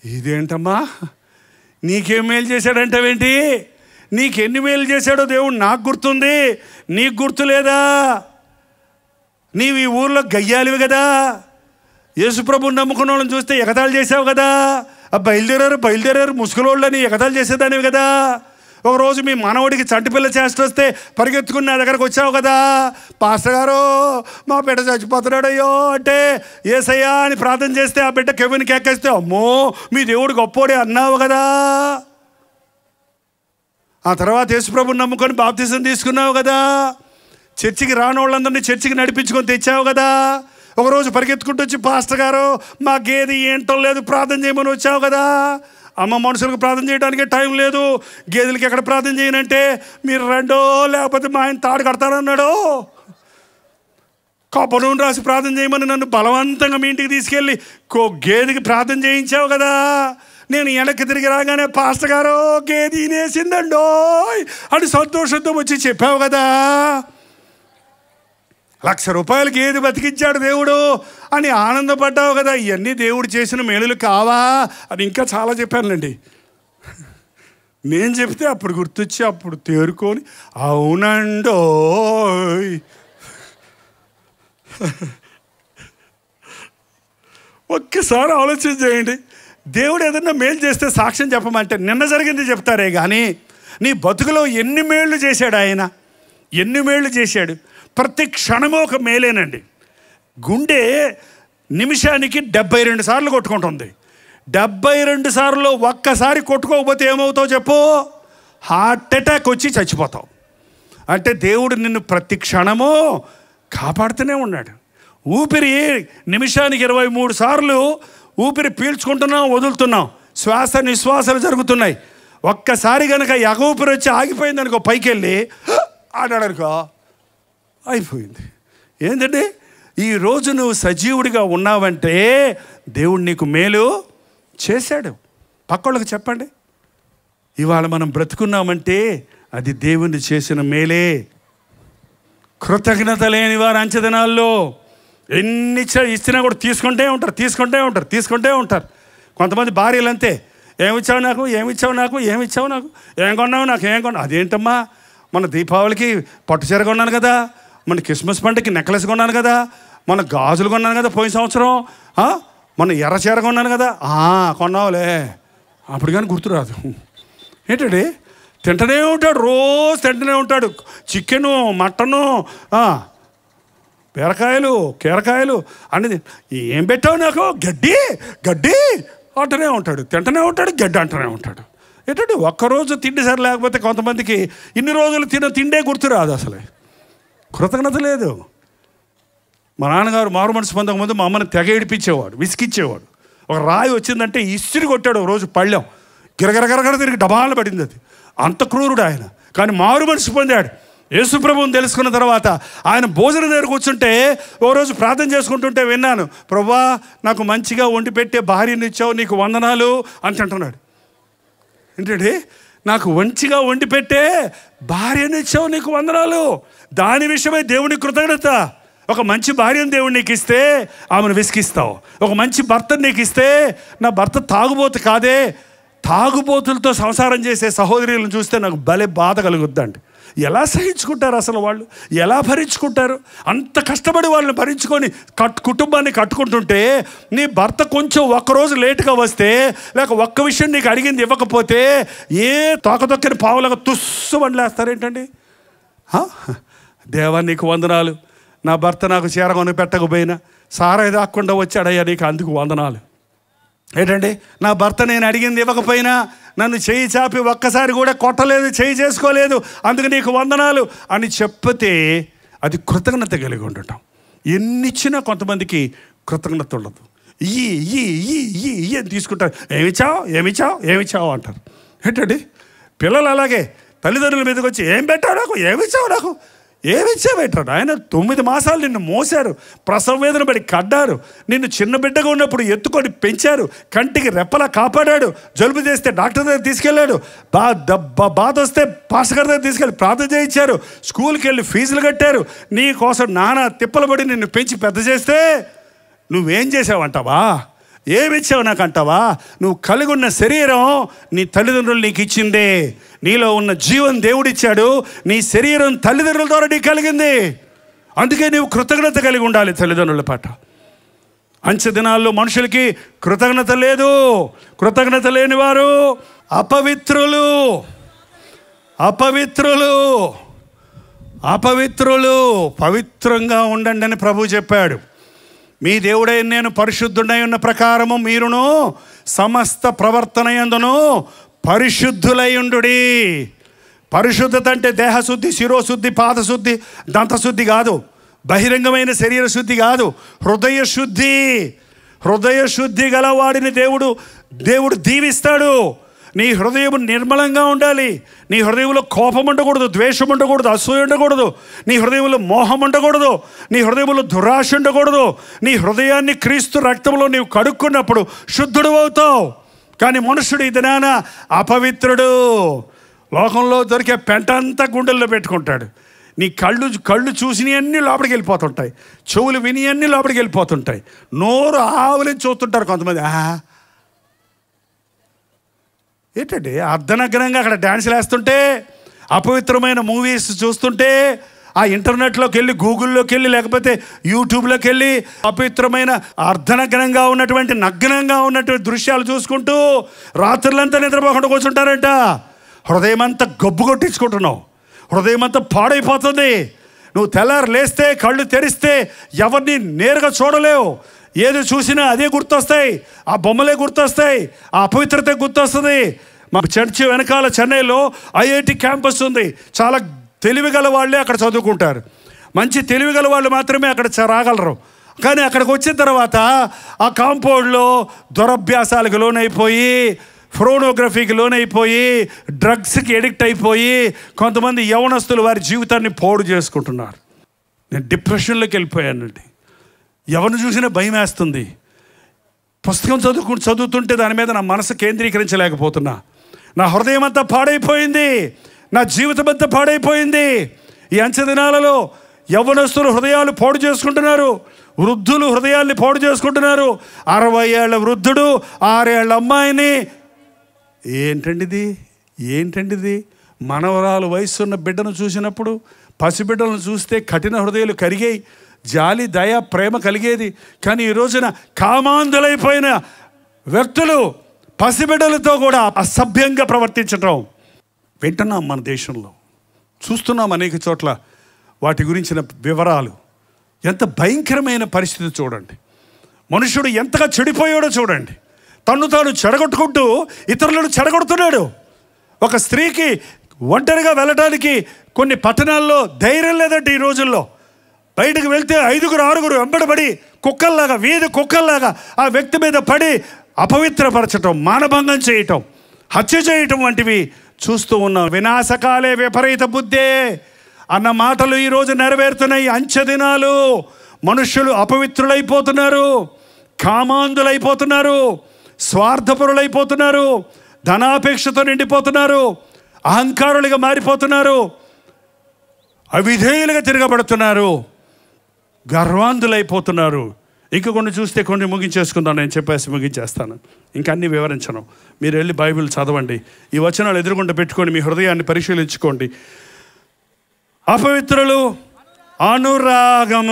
ఇదేంటమ్మా నీకేం మేలు చేశాడంటావేంటి? నీకెన్ని మేలు చేశాడో దేవుడు నాకు గుర్తుంది, నీకు గుర్తు లేదా? నీవు ఈ ఊర్లో గయ్యాలివి కదా, యేసుప్రభుని నమ్ముకున్న వాళ్ళని చూస్తే ఎగతాళి చేసావు కదా, బయలుదేరారు ముసుగులోళ్ళని ఎగతాళి చేసేదానివి కదా. ఒకరోజు మీ మనవడికి చంటిపిల్ల చేస్ట్ వస్తే పరిగెత్తుకుని నా దగ్గరకు వచ్చావు కదా, పాస్టర్ గారు మా బిడ్డ చచ్చిపోతున్నాడయ్యో అంటే యేసయ్యా అని ప్రార్థన చేస్తే ఆ బిడ్డ కెవిన్కి ఎక్కేస్తే అమ్మో మీ దేవుడు గొప్పోడే అన్నావు కదా. ఆ తర్వాత యేసుప్రభుని నమ్ముకొని బాప్తిజం తీసుకున్నావు కదా, చర్చికి రాని వాళ్ళందరినీ చర్చికి నడిపించుకొని తెచ్చావు కదా. ఒకరోజు పరిగెత్తుకుంటూ వచ్చి పాస్టర్ గారు మా గేది ఏంటో లేదు ప్రార్థన చేయమని వచ్చావు కదా. అమ్మ మనుషులకు ప్రార్థన చేయడానికే టైం లేదు, గేదెలకి ఎక్కడ ప్రార్థన చేయనంటే మీరు రెండో లేకపోతే మా ఆయన తాడు కడతానన్నాడు. కపనం రాసి ప్రార్థన చేయమని నన్ను బలవంతంగా మీ ఇంటికి తీసుకెళ్ళి గేదెకి ప్రార్థన చేయించావు కదా. నేను వెనక్కి తిరిగి రాగానే పాస్టర్ గారు గేది నేసిందండో అని సంతోషంతో వచ్చి చెప్పావు కదా. 1,00,000 రూపాయలకి ఏది బతికించాడు దేవుడు అని ఆనందపడ్డావు కదా. ఇవన్నీ దేవుడు చేసిన మేలులు కావా అని ఇంకా చాలా చెప్పానులేండి. నేను చెప్తే అప్పుడు గుర్తొచ్చి అప్పుడు తేరుకొని అవునండో. ఒక్కసారి ఆలోచన చేయండి. దేవుడు ఏదన్నా మేలు చేస్తే సాక్ష్యం చెప్పమంటే నిన్న జరిగింది చెప్తారే కానీ నీ బతుకులో ఎన్ని మేళ్ళు చేశాడు ఆయన, ఎన్ని మేళ్ళు చేశాడు. ప్రతి క్షణము ఒక మేలేనండి. గుండె నిమిషానికి 72 సార్లు కొట్టుకుంటుంది. 72 సార్లు ఒక్కసారి కొట్టుకోకపోతే ఏమవుతావు చెప్పు, హార్ట్ అటాక్ వచ్చి చచ్చిపోతావు. అంటే దేవుడు నిన్ను ప్రతి క్షణము కాపాడుతూనే ఉన్నాడు. ఊపిరి నిమిషానికి 23 సార్లు ఊపిరి పీల్చుకుంటున్నాం, వదులుతున్నాం, శ్వాస నిశ్వాసాలు జరుగుతున్నాయి. ఒక్కసారి కనుక ఊపిరి వచ్చి ఆగిపోయింది అనుకో, పైకి వెళ్ళి ఆడాడు అనుకో, అయిపోయింది. ఏంటంటే ఈరోజు నువ్వు సజీవుడిగా ఉన్నావంటే దేవుడు నీకు మేలు చేశాడు. పక్కోళ్ళకి చెప్పండి. ఇవాళ మనం బ్రతుకున్నామంటే అది దేవుని చేసిన మేలే. కృతజ్ఞత లేని వారు అంచెదినాల్లో ఎన్ని ఇచ్చినా కూడా తీసుకుంటే ఉంటారు. కొంతమంది భార్యలు అంతే, ఏమిచ్చావు నాకు, ఏం కొన్నావు నాకు, ఏం కొన్నావు. అదేంటమ్మా, మన దీపావళికి పట్టు చీర కొన్నాను కదా, మన క్రిస్మస్ పండుగకి నెక్లెస్ కొన్నాను కదా, మన గాజులు కొన్నాను కదా పోయిన సంవత్సరం, మన ఎర్ర చీర కొన్నాను కదా. కొన్నావులే, అప్పుడు కానీ గుర్తురాదు. ఏంటండి, తింటూనే ఉంటాడు, రోజు తింటూనే ఉంటాడు. చికెను, మటను, బీరకాయలు, కీరకాయలు అనేది. ఏం పెట్టావు నాకు, గడ్డి అంటూనే ఉంటాడు, తింటూనే ఉంటాడు, గడ్డి అంటూనే ఉంటాడు. ఏంటంటే ఒక్కరోజు తిండి సరి లేకపోతే కొంతమందికి ఇన్ని రోజులు తిండే గుర్తురాదు. అసలే కృతజ్ఞత లేదు. మా నాన్నగారు మారు మనసు పొందకముందు మా అమ్మని తెగ ఏడిపించేవాడు, విసికిచ్చేవాడు. ఒక రాయి వచ్చిందంటే ఇస్త్రీ కొట్టాడు. రోజు పళ్ళెం గిరగరగరగర తిరిగి డబాలు పడింది. అది అంత క్రూరుడు ఆయన. కానీ మారు మనసు పొందాడు. యేసు ప్రభువుని తెలుసుకున్న తర్వాత ఆయన భోజనం దగ్గర కూర్చుంటే ఓ రోజు ప్రార్థన చేసుకుంటుంటే విన్నాను, ప్రభువా నాకు మంచిగా వండి పెట్టే భార్యని ఇచ్చావు, నీకు వందనాలు అంటున్నాడు. ఏంటంటే, నాకు మంచిగా వండి పెట్టే భార్యని ఇచ్చావు, నీకు వందనాలు. దాని విషయమై దేవుని కృతజ్ఞత. ఒక మంచి భార్యను దేవుడు నీకు ఇస్తే ఆమెను విసిగిస్తావు. ఒక మంచి భర్తను నీకు ఇస్తే, నా భర్త తాగుబోతు కాదే, తాగుబోతులతో సంసారం చేసే సహోదరులను చూస్తే నాకు భలే బాధ కలుగుద్దండి. ఎలా సహించుకుంటారు అసలు వాళ్ళు, ఎలా భరించుకుంటారు? అంత కష్టపడి వాళ్ళని భరించుకొని కుటుంబాన్ని కట్టుకుంటుంటే నీ భర్త కొంచెం ఒక్కరోజు లేటుగా వస్తే, లేక ఒక్క విషయం నీకు అడిగింది ఇవ్వకపోతే ఏ తోకతొక్కని పావులకు తుస్సు వండలేస్తారేంటండి? దేవా నీకు వందనాలు, నా భర్త నాకు చీరకొని పెట్టకపోయినా సారాయి దాక్కుండా వచ్చాడయ్యా, నీకు అందుకు వందనాలు. ఏంటండి, నా భర్త నేను అడిగింది ఇవ్వకపోయినా నన్ను చేయి చాపి ఒక్కసారి కూడా కొట్టలేదు, చేయి చేసుకోలేదు, అందుకు నీకు వందనాలు అని చెప్పితే అది కృతజ్ఞత కలిగి ఉండటం. ఎన్నిచ్చినా కొంతమందికి కృతజ్ఞత ఉండదు. ఈ అని తీసుకుంటారు. ఏమిచ్చావు అంటారు. ఏంటండి, పిల్లలు అలాగే తల్లిదండ్రుల మీదకి వచ్చి ఏం పెట్టావు నాకు, ఏమిచ్చావు ఆయన 9 మాసాలు నిన్ను మోశారు, ప్రసవ వేదన పడి కడ్డారు, నిన్ను చిన్న బిడ్డగా ఉన్నప్పుడు ఎత్తుకొని పెంచారు, కంటికి రెప్పలా కాపాడాడు, జలుబు చేస్తే డాక్టర్ దగ్గర తీసుకెళ్ళాడు, బాధ వస్తే పాస్టర్ గారి దగ్గర తీసుకెళ్ళి ప్రార్థన చేయించారు, స్కూల్కి వెళ్ళి ఫీజులు కట్టారు, నీ కోసం నానా తిప్పలు పడి నిన్ను పెంచి పెద్ద చేస్తే నువ్వేం చేసావంటావా, ఏమిచ్చావు నాకు అంటావా? నువ్వు కలిగి ఉన్న శరీరం నీ తల్లిదండ్రులు నీకు ఇచ్చిందే. నీలో ఉన్న జీవం దేవుడిచ్చాడు, నీ శరీరం తల్లిదండ్రుల ద్వారా నీకు కలిగింది. అందుకే నీవు కృతజ్ఞత కలిగి ఉండాలి తల్లిదండ్రుల పట్ల. అంచె దినాల్లో మనుషులకి కృతజ్ఞత లేదు. కృతజ్ఞత లేని వారు అపవిత్రులు. పవిత్రంగా ఉండండి అని ప్రభువు చెప్పాడు. మీ దేవుడైన నేను పరిశుద్ధుడై ఉన్న ప్రకారము మీరును సమస్త ప్రవర్తన యందును పరిశుద్ధులై ఉండుడి. పరిశుద్ధత అంటే దేహశుద్ధి, శిరోశుద్ధి, పాదశుద్ధి, దంతశుద్ధి కాదు, బహిరంగమైన శరీర శుద్ధి కాదు, హృదయ శుద్ధి గలవాడిని దేవుడు దీవిస్తాడు. నీ హృదయం నిర్మలంగా ఉండాలి. నీ హృదయంలో కోపం ఉండకూడదు, ద్వేషం ఉండకూడదు, అసూయ ఉండకూడదు, నీ హృదయంలో మోహం ఉండకూడదు, నీ హృదయంలో దురాశ ఉండకూడదు. నీ హృదయాన్ని క్రీస్తు రక్తంలో నీవు కడుక్కున్నప్పుడు శుద్ధుడు అవుతావు. కానీ మనుషుడు ఈ దినాన అపవిత్రుడు. లోకంలో దొరికే పెంట అంతా గుండెల్లో పెట్టుకుంటాడు. నీ కళ్ళు చూసినవి అన్నీ లోపలికి వెళ్ళిపోతుంటాయి, చెవులు విని అన్నీ లోపలికి వెళ్ళిపోతుంటాయి, నోరు ఆవులని చూస్తుంటారు కొంతమంది. ఏంటండి, అర్ధనగ్నంగా అక్కడ డ్యాన్సులు వేస్తుంటే, అపవిత్రమైన మూవీస్ చూస్తుంటే, ఆ ఇంటర్నెట్లోకి వెళ్ళి, గూగుల్లోకి వెళ్ళి, లేకపోతే యూట్యూబ్లోకి వెళ్ళి అపవిత్రమైన అర్ధనగ్నంగా ఉన్నటువంటి దృశ్యాలు చూసుకుంటూ రాత్రులంతా నిద్రపోకుండా కూర్చుంటారంట. హృదయం అంతా గబ్బు కొట్టించుకుంటున్నావు, హృదయం అంతా పాడైపోతుంది. నువ్వు తెల్లారు లేస్తే, కళ్ళు తెరిస్తే ఎవరిని నేరుగా చూడలేవు. ఏది చూసినా అదే గుర్తొస్తాయి, ఆ బొమ్మలే గుర్తొస్తాయి, ఆ అపవిత్రత గుర్తొస్తుంది. మా చర్చి వెనకాల చెన్నైలో ఐఐటి క్యాంపస్ ఉంది. చాలా తెలివిగల వాళ్ళే అక్కడ చదువుకుంటారు. మంచి తెలివిగల వాళ్ళు మాత్రమే అక్కడ రాగలరు. కానీ అక్కడికి వచ్చిన తర్వాత ఆ కాంపౌండ్లో దురభ్యాసాలకు లోనైపోయి, ఫ్రోనోగ్రఫీకి లోనైపోయి, డ్రగ్స్కి ఎడిక్ట్ అయిపోయి కొంతమంది యవనస్తులు వారి జీవితాన్ని పాడు చేసుకుంటున్నారు. నేను డిప్రెషన్లోకి వెళ్ళిపోయానండి. ఎవరిని చూసినా భయం వేస్తుంది. పుస్తకం చదువుతుంటే దాని మీద నా మనసు కేంద్రీకరించలేకపోతున్నా. నా హృదయం అంతా పాడైపోయింది, నా జీవితం అంతా పాడైపోయింది. ఈ అంచె దినాలలో యవ్వనస్తులు హృదయాలు పాడు చేసుకుంటున్నారు, వృద్ధులు హృదయాల్ని పాడు చేసుకుంటున్నారు. 60 ఏళ్ల వృద్ధుడు 6 ఏళ్ల అమ్మాయిని, ఏంటండిది మనవరాలు వయసున్న బిడ్డను చూసినప్పుడు, పసిబిడ్డలను చూస్తే కఠిన హృదయాలు కరిగాయి, జాలి దయ ప్రేమ కలిగేది. కానీ ఈ రోజున కామాంధులైపోయిన వ్యక్తులు పసిబిడ్డలతో కూడా అసభ్యంగా ప్రవర్తించటం వింటున్నాం. మన దేశంలో చూస్తున్నాం అనేక చోట్ల. వాటి గురించిన వివరాలు, ఎంత భయంకరమైన పరిస్థితి చూడండి. మనుషుడు ఎంతగా చెడిపోయాడో చూడండి. తన్ను తాను చెడగొట్టుకుంటూ ఇతరులను చెడగొడుతున్నాడు. ఒక స్త్రీకి ఒంటరిగా వెళ్ళటానికి కొన్ని పట్టణాల్లో ధైర్యం లేదంటే ఈ రోజుల్లో. బయటకు వెళ్తే 5-6 వెంబడబడి కుక్కల్లాగా, వీధి కుక్కల్లాగా ఆ వ్యక్తి మీద పడి అపవిత్రపరచటం, మానభంగం చేయటం, హత్య చేయటం వంటివి చూస్తూ ఉన్నాం. వినాశకాలే విపరీత బుద్ధే అన్న మాటలు ఈరోజు నెరవేరుతున్నాయి. అంచె దినాలు. మనుష్యులు అపవిత్రులైపోతున్నారు, కామాంధులైపోతున్నారు, స్వార్థపరులైపోతున్నారు, ధనాపేక్షతో నిండిపోతున్నారు, అహంకారులుగా మారిపోతున్నారు, అవిధేయులుగా తిరగబడుతున్నారు, గర్వాంధులైపోతున్నారు. ఇంక కొన్ని చూస్తే కొన్ని ముగించేసుకుందాం. నేను చెప్పేసి ముగించేస్తాను, ఇంకా అన్ని వివరించను. మీరు వెళ్ళి బైబిల్ చదవండి. ఈ వచనాలు ఎదురుగుండా పెట్టుకొని మీ హృదయాన్ని పరిశీలించుకోండి. అపవిత్రులు, అనురాగం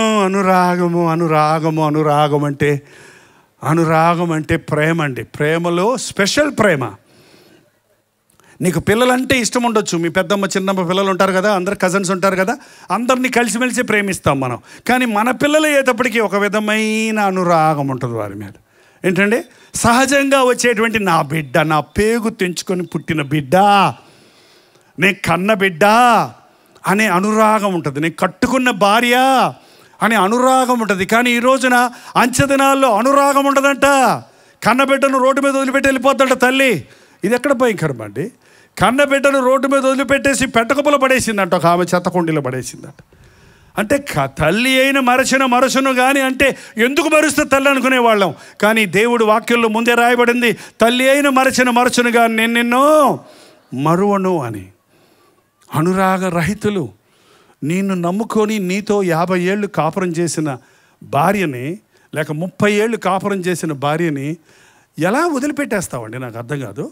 అంటే ప్రేమ అండి. ప్రేమలో స్పెషల్ ప్రేమ. నీకు పిల్లలంటే ఇష్టం ఉండొచ్చు. మీ పెద్దమ్మ చిన్నమ్మ పిల్లలు ఉంటారు కదా, అందరు కజిన్స్ ఉంటారు కదా, అందరినీ కలిసిమెలిసి ప్రేమిస్తాం మనం. కానీ మన పిల్లలు అయ్యేటప్పటికీ ఒక విధమైన అనురాగం ఉంటుంది వారి మీద. ఏంటంటే సహజంగా వచ్చేటువంటి నా బిడ్డ, నా పేగు తెంచుకొని పుట్టిన బిడ్డ, నే కన్న బిడ్డ అనే అనురాగం ఉంటుంది. నేను కట్టుకున్న భార్య అనే అనురాగం ఉంటుంది. కానీ ఈ రోజున అంచె దినాల్లో అనురాగం ఉండదంట. కన్నబిడ్డను రోడ్డు మీద వదిలిపెట్టి వెళ్ళిపోద్దంట తల్లి. ఇది ఎక్కడ భయంకరం అండి. కన్నబిడ్డను రోడ్డు మీద వదిలిపెట్టేసి పెట్టకుప్పలో పడేసిందంట, ఒక ఆమె చెత్తకుండీలో పడేసిందంట. అంటే తల్లి అయిన మరచును కానీ అంటే ఎందుకు మరుస్తే తల్లి అనుకునేవాళ్ళం. కానీ దేవుడు వాక్యంలో ముందే రాయబడింది, తల్లి అయిన మరచును కానీ నేను నిన్ను మరువను అని. అనురాగ రహితులు. నిన్ను నమ్ముకొని నీతో 50 ఏళ్ళు కాపురం చేసిన భార్యని, లేక 30 ఏళ్ళు కాపురం చేసిన భార్యని ఎలా వదిలిపెట్టేస్తావండి? నాకు అర్థం కాదు.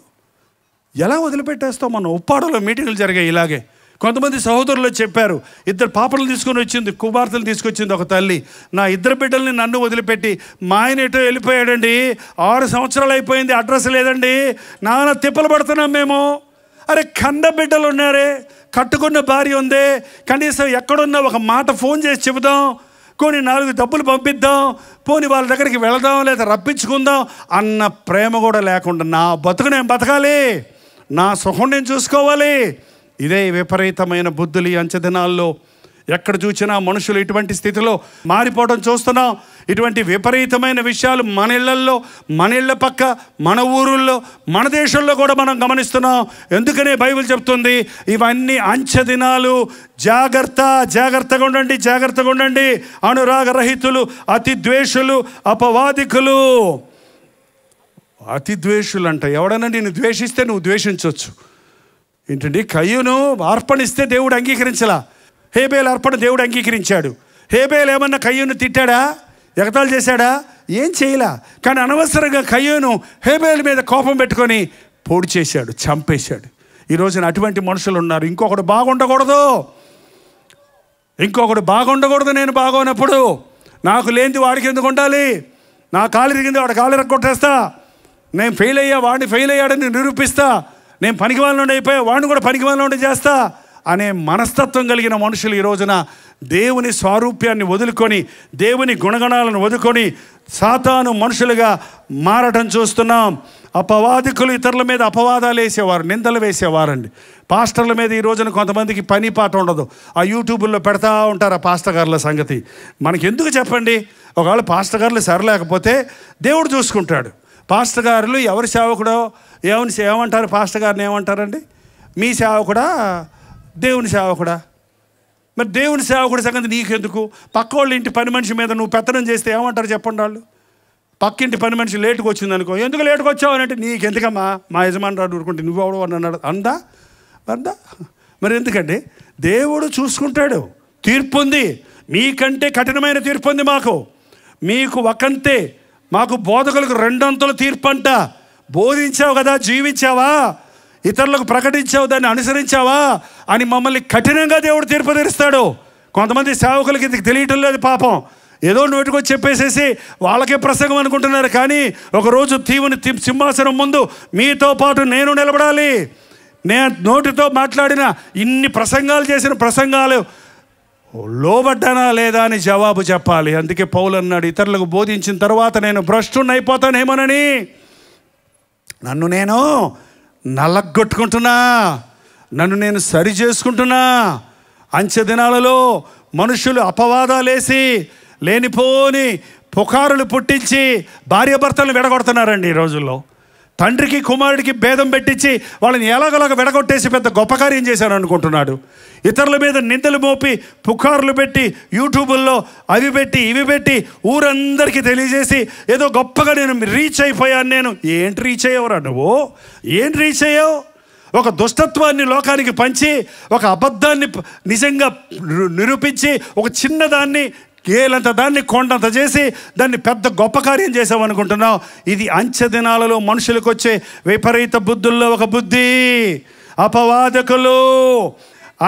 ఎలా వదిలిపెట్టేస్తావు? మన ఉప్పాడలో మీటింగులు జరిగాయి ఇలాగే. కొంతమంది సహోదరులు చెప్పారు, 2 పాపలను తీసుకొని వచ్చింది, కుమార్తెలు తీసుకొచ్చింది ఒక తల్లి. నా 2 బిడ్డల్ని నన్ను వదిలిపెట్టి మా ఆయన ఎటో వెళ్ళిపోయాడండి, 6 సంవత్సరాలు అయిపోయింది, అడ్రస్ లేదండి, నాన్న తిప్పలు పడుతున్నాం మేము. అరే కన్న బిడ్డలు ఉన్నారే, కట్టుకున్న భార్య ఉందే, కనీసం ఎక్కడున్నా ఒక మాట ఫోన్ చేసి చెబుదాం, కొన్ని 4 డబ్బులు పంపిద్దాం, పోని వాళ్ళ దగ్గరికి వెళదాం, లేదా రప్పించుకుందాం అన్న ప్రేమ కూడా లేకుండా నా బతుకు నేను బతకాలి, నా సుఖం నేను చూసుకోవాలి. ఇదే విపరీతమైన బుద్ధులు ఈ అంచె దినాల్లో. ఎక్కడ చూసినా మనుషులు ఇటువంటి స్థితిలో మారిపోవడం చూస్తున్నాం. ఇటువంటి విపరీతమైన విషయాలు మన ఇళ్లల్లో, మన ఇళ్ల పక్క, మన ఊరుల్లో, మన దేశంలో కూడా మనం గమనిస్తున్నాం. ఎందుకనే బైబిల్ చెప్తుంది, ఇవన్నీ అంచె దినాలు, జాగ్రత్తగా ఉండండి. అనురాగరహితులు, అతిద్వేషులు, అపవాదికులు. అతిద్వేషులు అంట. ఎవడన్నా నేను ద్వేషిస్తే నువ్వు ద్వేషించవచ్చు. ఏంటండి, కయ్యూను అర్పణిస్తే దేవుడు అంగీకరించలా, హేబేలు అర్పణ దేవుడు అంగీకరించాడు. హేబేలు ఏమన్నా కయ్యూను తిట్టాడా, ఎగతాళి చేశాడా? ఏం చేయలా. కానీ అనవసరంగా కయ్యూను హేబేలు మీద కోపం పెట్టుకొని పొడి చేశాడు, చంపేశాడు. ఈ రోజున అటువంటి మనుషులు ఉన్నారు. ఇంకొకడు బాగుండకూడదు. నేను బాగోనప్పుడు నాకు లేనిది వాడికి ఎందుకు ఉండాలి? నా కాలు ఇరిగింది, వాడి కాలు ఇరగొట్టేస్తా. నేను ఫెయిల్ అయ్యా, వాడిని ఫెయిల్ అయ్యాడని నిరూపిస్తా. నేను పనికిమాలిన అయిపోయా, వాడిని కూడా పనికిమాలిన చేస్తా అనే మనస్తత్వం కలిగిన మనుషులు ఈ రోజున దేవుని స్వారూప్యాన్ని వదులుకొని, దేవుని గుణగణాలను వదులుకొని సాతాను మనుషులుగా మారటం చూస్తున్నాం. అపవాదికులు ఇతరుల మీద అపవాదాలు వేసేవారు, నిందలు వేసేవారండి. పాస్టర్ల మీద ఈ రోజున కొంతమందికి పని పాట ఉండదు. ఆ యూట్యూబుల్లో పెడతా ఉంటారు ఆ పాస్టర్ గారుల సంగతి. మనకి ఎందుకు చెప్పండి? ఒకవేళ పాస్టర్ గారులు సరలేకపోతే దేవుడు చూసుకుంటాడు. పాస్టర్ గారులు ఎవరి సేవకుడో ఏమంటారు? పాస్టర్ గారిని ఏమంటారండి? మీ సేవకుడా, దేవుని సేవకుడా? మరి దేవుని సేవకుడి సంగతి నీకెందుకు? పక్క వాళ్ళ ఇంటి పని మనిషి మీద నువ్వు పెత్తనం చేస్తే ఏమంటారు చెప్పండి వాళ్ళు? పక్కింటి పని మనిషి లేటుకు వచ్చింది అనుకో, ఎందుకు లేటుకు వచ్చావు అని అంటే, నీకెందుకమ్మా మా యజమాని రాడు ఊరుకుంటే నువ్వెవడు అని అన్నాడు అందా. మరి ఎందుకండి? దేవుడు చూసుకుంటాడు. తీర్పు ఉంది, మీకంటే కఠినమైన తీర్పు ఉంది మాకు. మీకు ఒకంతే, మాకు బోధకులకు 2 అంతల తీర్పు అంట. బోధించావు కదా, జీవించావా, ఇతరులకు ప్రకటించావు, దాన్ని అనుసరించావా అని మమ్మల్ని కఠినంగా దేవుడు తీర్పు తీరుస్తాడు. కొంతమంది సేవకులకి ఇది తెలియటం లేదు పాపం. ఏదో నోటికొచ్చి చెప్పేసేసి వాళ్ళకే ప్రసంగం అనుకుంటున్నారు. కానీ ఒకరోజు దేవుని సింహాసనం ముందు మీతో పాటు నేను నిలబడాలి. నేను నోటితో మాట్లాడిన ఇన్ని ప్రసంగాలు చేసిన ప్రసంగాలు లోబడ్డానా లేదా అని జవాబు చెప్పాలి. అందుకే పౌలు అన్నాడు, ఇతరులకు బోధించిన తర్వాత నేను భ్రష్టుని అయిపోతానేమోనని నన్ను నేను నల్లగొట్టుకుంటున్నా, నన్ను నేను సరి చేసుకుంటున్నా. అంచె దినాలలో మనుషులు అపవాదాలేసి లేనిపోని పుకారులు పుట్టించి భార్యాభర్తలను విడగొడుతున్నారండి ఈ రోజుల్లో. తండ్రికి కుమారుడికి భేదం పెట్టించి వాళ్ళని ఎలాగోలాగ విడగొట్టేసి పెద్ద గొప్ప కార్యం చేశాను అనుకుంటున్నాడు. ఇతరుల మీద నిందలు మోపి పుకార్లు పెట్టి యూట్యూబుల్లో అవి పెట్టి ఇవి పెట్టి ఊరందరికీ తెలియజేసి ఏదో గొప్పగా నేను రీచ్ అయిపోయాను. నేను ఏంటి రీచ్ అయ్యావురా నువ్వు? ఏం రీచ్ అయ్యావు? ఒక దుష్టత్వాన్ని లోకానికి పంచి, ఒక అబద్ధాన్ని నిజంగా నిరూపించి, ఒక చిన్నదాన్ని ఏలంత దాన్ని కొండంత చేసి దాన్ని పెద్ద గొప్ప కార్యం చేసామనుకుంటున్నావు. ఇది అంచె దినాలలో మనుషులకు వచ్చే విపరీత బుద్ధుల్లో ఒక బుద్ధి. అపవాదకులు,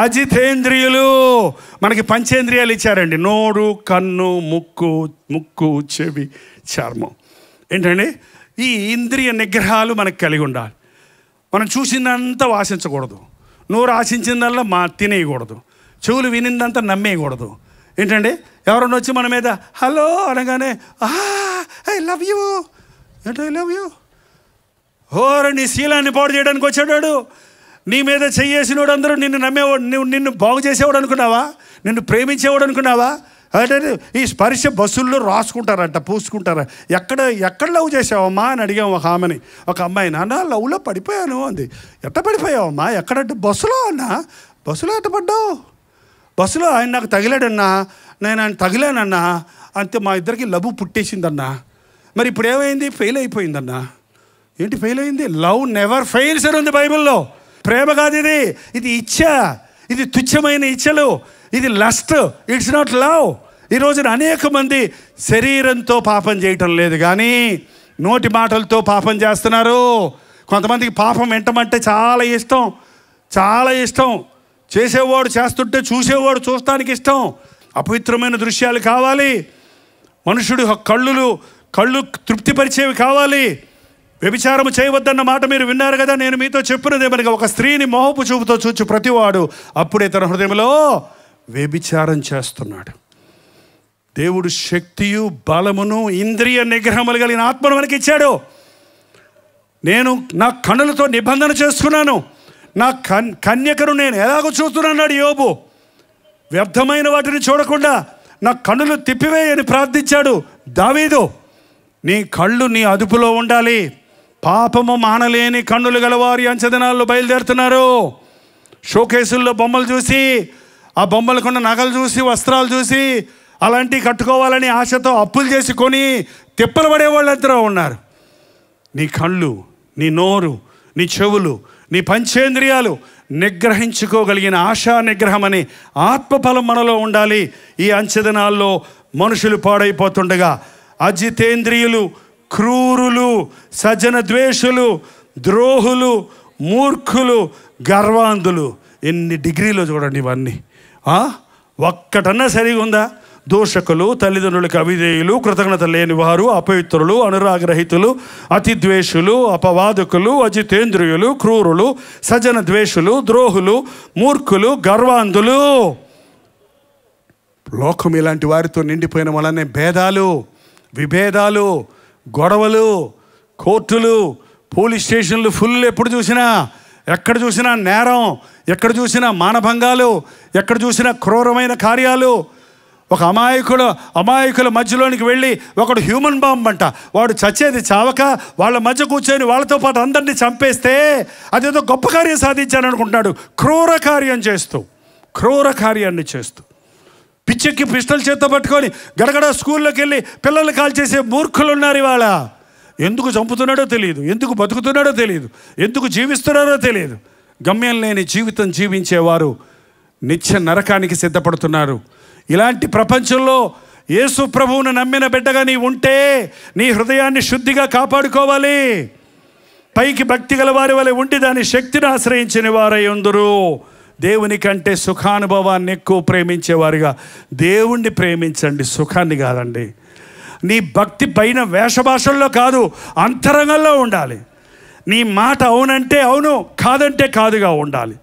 అజితేంద్రియులు. మనకి పంచేంద్రియాలు ఇచ్చారండి, నోరు, కన్ను, ముక్కు, చెవి, చర్మం. ఏంటండి? ఈ ఇంద్రియ నిగ్రహాలు మనకు కలిగి ఉండాలి. మనం చూసిందంతా ఆశించకూడదు, నోరు ఆశించిందల్లా తినేయకూడదు, చెవులు వినిందంతా నమ్మేయకూడదు. ఏంటండి? ఎవరన్నా వచ్చి మన మీద హలో అనగానే ఐ లవ్ యూ అంటే ఐ లవ్ యూ ఓరు నీ శీలాన్ని పాడు చేయడానికి వచ్చాడు. నీ మీద చెయ్యేసినోడు అందరూ నిన్ను నమ్మేవాడు, నిన్ను బాగు చేసేవాడు అనుకున్నావా? నిన్ను ప్రేమించేవాడు అనుకున్నావా? అంటే ఈ స్పర్శ బస్సుల్లో రాసుకుంటారంట, పూసుకుంటారా. ఎక్కడ లవ్ చేసావమ్మా అని అడిగాము ఒక ఆమెని. ఒక అమ్మాయి, నాన్న లవ్లో పడిపోయాను అంది. ఎట్ట పడిపోయావమ్మా? ఎక్కడంటే బస్సులో అన్నా. బస్సులో ఎట్ట పడ్డావు? బస్సులో ఆయన నాకు తగిలాడన్నా, నేను ఆయన తగిలానన్నా, అంతే మా ఇద్దరికి లవ్ పుట్టేసిందన్నా. మరి ఇప్పుడు ఏమైంది? ఫెయిల్ అయిపోయిందన్నా. ఏంటి ఫెయిల్ అయింది? లవ్ నెవర్ ఫెయిల్స్ అని ఉంది బైబిల్లో. ప్రేమ కాదు ఇది, ఇది ఇచ్చ, ఇది తుచ్చమైన ఇచ్చలు, ఇది లస్ట్, ఇట్స్ నాట్ లవ్. ఈ రోజున అనేక మంది శరీరంతో పాపం చేయటం లేదు కానీ నోటి మాటలతో పాపం చేస్తున్నారు. కొంతమందికి పాపం వెంటమంటే చాలా ఇష్టం, చాలా ఇష్టం. చేసేవాడు చేస్తుంటే చూసేవాడు చూస్తానికి ఇష్టం. అపవిత్రమైన దృశ్యాలు కావాలి. మనుషుడు కళ్ళు తృప్తిపరిచేవి కావాలి. వ్యభిచారం చేయవద్దన్న మాట మీరు విన్నారు కదా. నేను మీతో చెప్పినదేమనగా, ఒక స్త్రీని మోహపు చూపుతో చూచి ప్రతివాడు అప్పుడే తన హృదయంలో వ్యభిచారం చేస్తున్నాడు. దేవుడు శక్తియు బలమును ఇంద్రియ నిగ్రహములు కలిగిన ఆత్మను మనకి ఇచ్చాడు. నేను నా కన్నులతో నిబంధన చేసుకున్నాను, నా కన్యకను నేను ఎలాగో చూస్తున్నాడు యోబు. వ్యర్థమైన వాటిని చూడకుండా నా కన్నులు తిప్పివేయని ప్రార్థించాడు దావీదు. నీ కళ్ళు నీ అదుపులో ఉండాలి. పాపము మానలేని కన్నులు గలవారి అంచెదినాల్లో బయలుదేరుతున్నారు. షోకేసుల్లో బొమ్మలు చూసి, ఆ బొమ్మలకున్న నగలు చూసి, వస్త్రాలు చూసి అలాంటివి కట్టుకోవాలని ఆశతో అప్పులు చేసి కొని తిప్పలు పడేవాళ్ళంతా ఉన్నారు. నీ కళ్ళు, నీ నోరు, నీ చెవులు, నీ పంచేంద్రియాలు నిగ్రహించుకోగలిగిన ఆశా నిగ్రహం అని ఆత్మఫలం మనలో ఉండాలి. ఈ అంచెదినాల్లో మనుషులు పాడైపోతుండగా అజితేంద్రియులు, క్రూరులు, సజ్జన ద్వేషులు, ద్రోహులు, మూర్ఖులు, గర్వాంధులు. ఎన్ని డిగ్రీలో చూడండి ఇవన్నీ. ఒక్కటన్నా సరిగా ఉందా? దూషకులు, తల్లిదండ్రులకు అవిధేయులు, కృతజ్ఞత లేనివారు, అపవిత్రులు, అనురాగరహితులు, అతిద్వేషులు, అపవాదకులు, అజితేంద్రియులు, క్రూరులు, సజ్జన ద్వేషులు, ద్రోహులు, మూర్ఖులు, గర్వాంధులు. లోకం ఇలాంటి వారితో నిండిపోయిన వలనే భేదాలు, విభేదాలు, గొడవలు, కోర్టులు, పోలీస్ స్టేషన్లు ఫుల్. ఎప్పుడు చూసినా, ఎక్కడ చూసినా నేరం, ఎక్కడ చూసినా మానభంగాలు, ఎక్కడ చూసినా క్రూరమైన కార్యాలు. ఒక అమాయకుల మధ్యలోనికి వెళ్ళి ఒకడు హ్యూమన్ బాంబ్ అంట, వాడు చచ్చేది చావక వాళ్ళ మధ్య కూర్చొని వాళ్ళతో పాటు అందరినీ చంపేస్తే అదేదో గొప్ప కార్యం సాధించాను అనుకుంటున్నాడు. క్రూర కార్యాన్ని చేస్తూ పిచ్చెక్కి పిస్టల్ చేత్తో పట్టుకొని గడగడ స్కూల్లోకి వెళ్ళి పిల్లల్ని కాల్చేసే మూర్ఖులు ఉన్నారు ఇవాళ. ఎందుకు చంపుతున్నాడో తెలియదు, ఎందుకు బతుకుతున్నాడో తెలియదు, ఎందుకు జీవిస్తున్నారో తెలియదు. గమ్యం లేని జీవితం జీవించేవారు నిత్య నరకానికి సిద్ధపడుతున్నారు. ఇలాంటి ప్రపంచంలో యేసు ప్రభువును నమ్మిన బిడ్డగా నీ ఉంటే నీ హృదయాన్ని శుద్ధిగా కాపాడుకోవాలి. పైకి భక్తి గల వారి వలె ఉండి దాని శక్తిని ఆశ్రయించిన వారై ఉందురు. దేవుని కంటే సుఖానుభవాన్ని ఎక్కువ ప్రేమించేవారుగా దేవుణ్ణి ప్రేమించండి, సుఖాన్ని కాదండి. నీ భక్తి పైన వేషభాషల్లో కాదు, అంతరంగంలో ఉండాలి. నీ మాట అవునంటే అవును, కాదంటే కాదుగా ఉండాలి.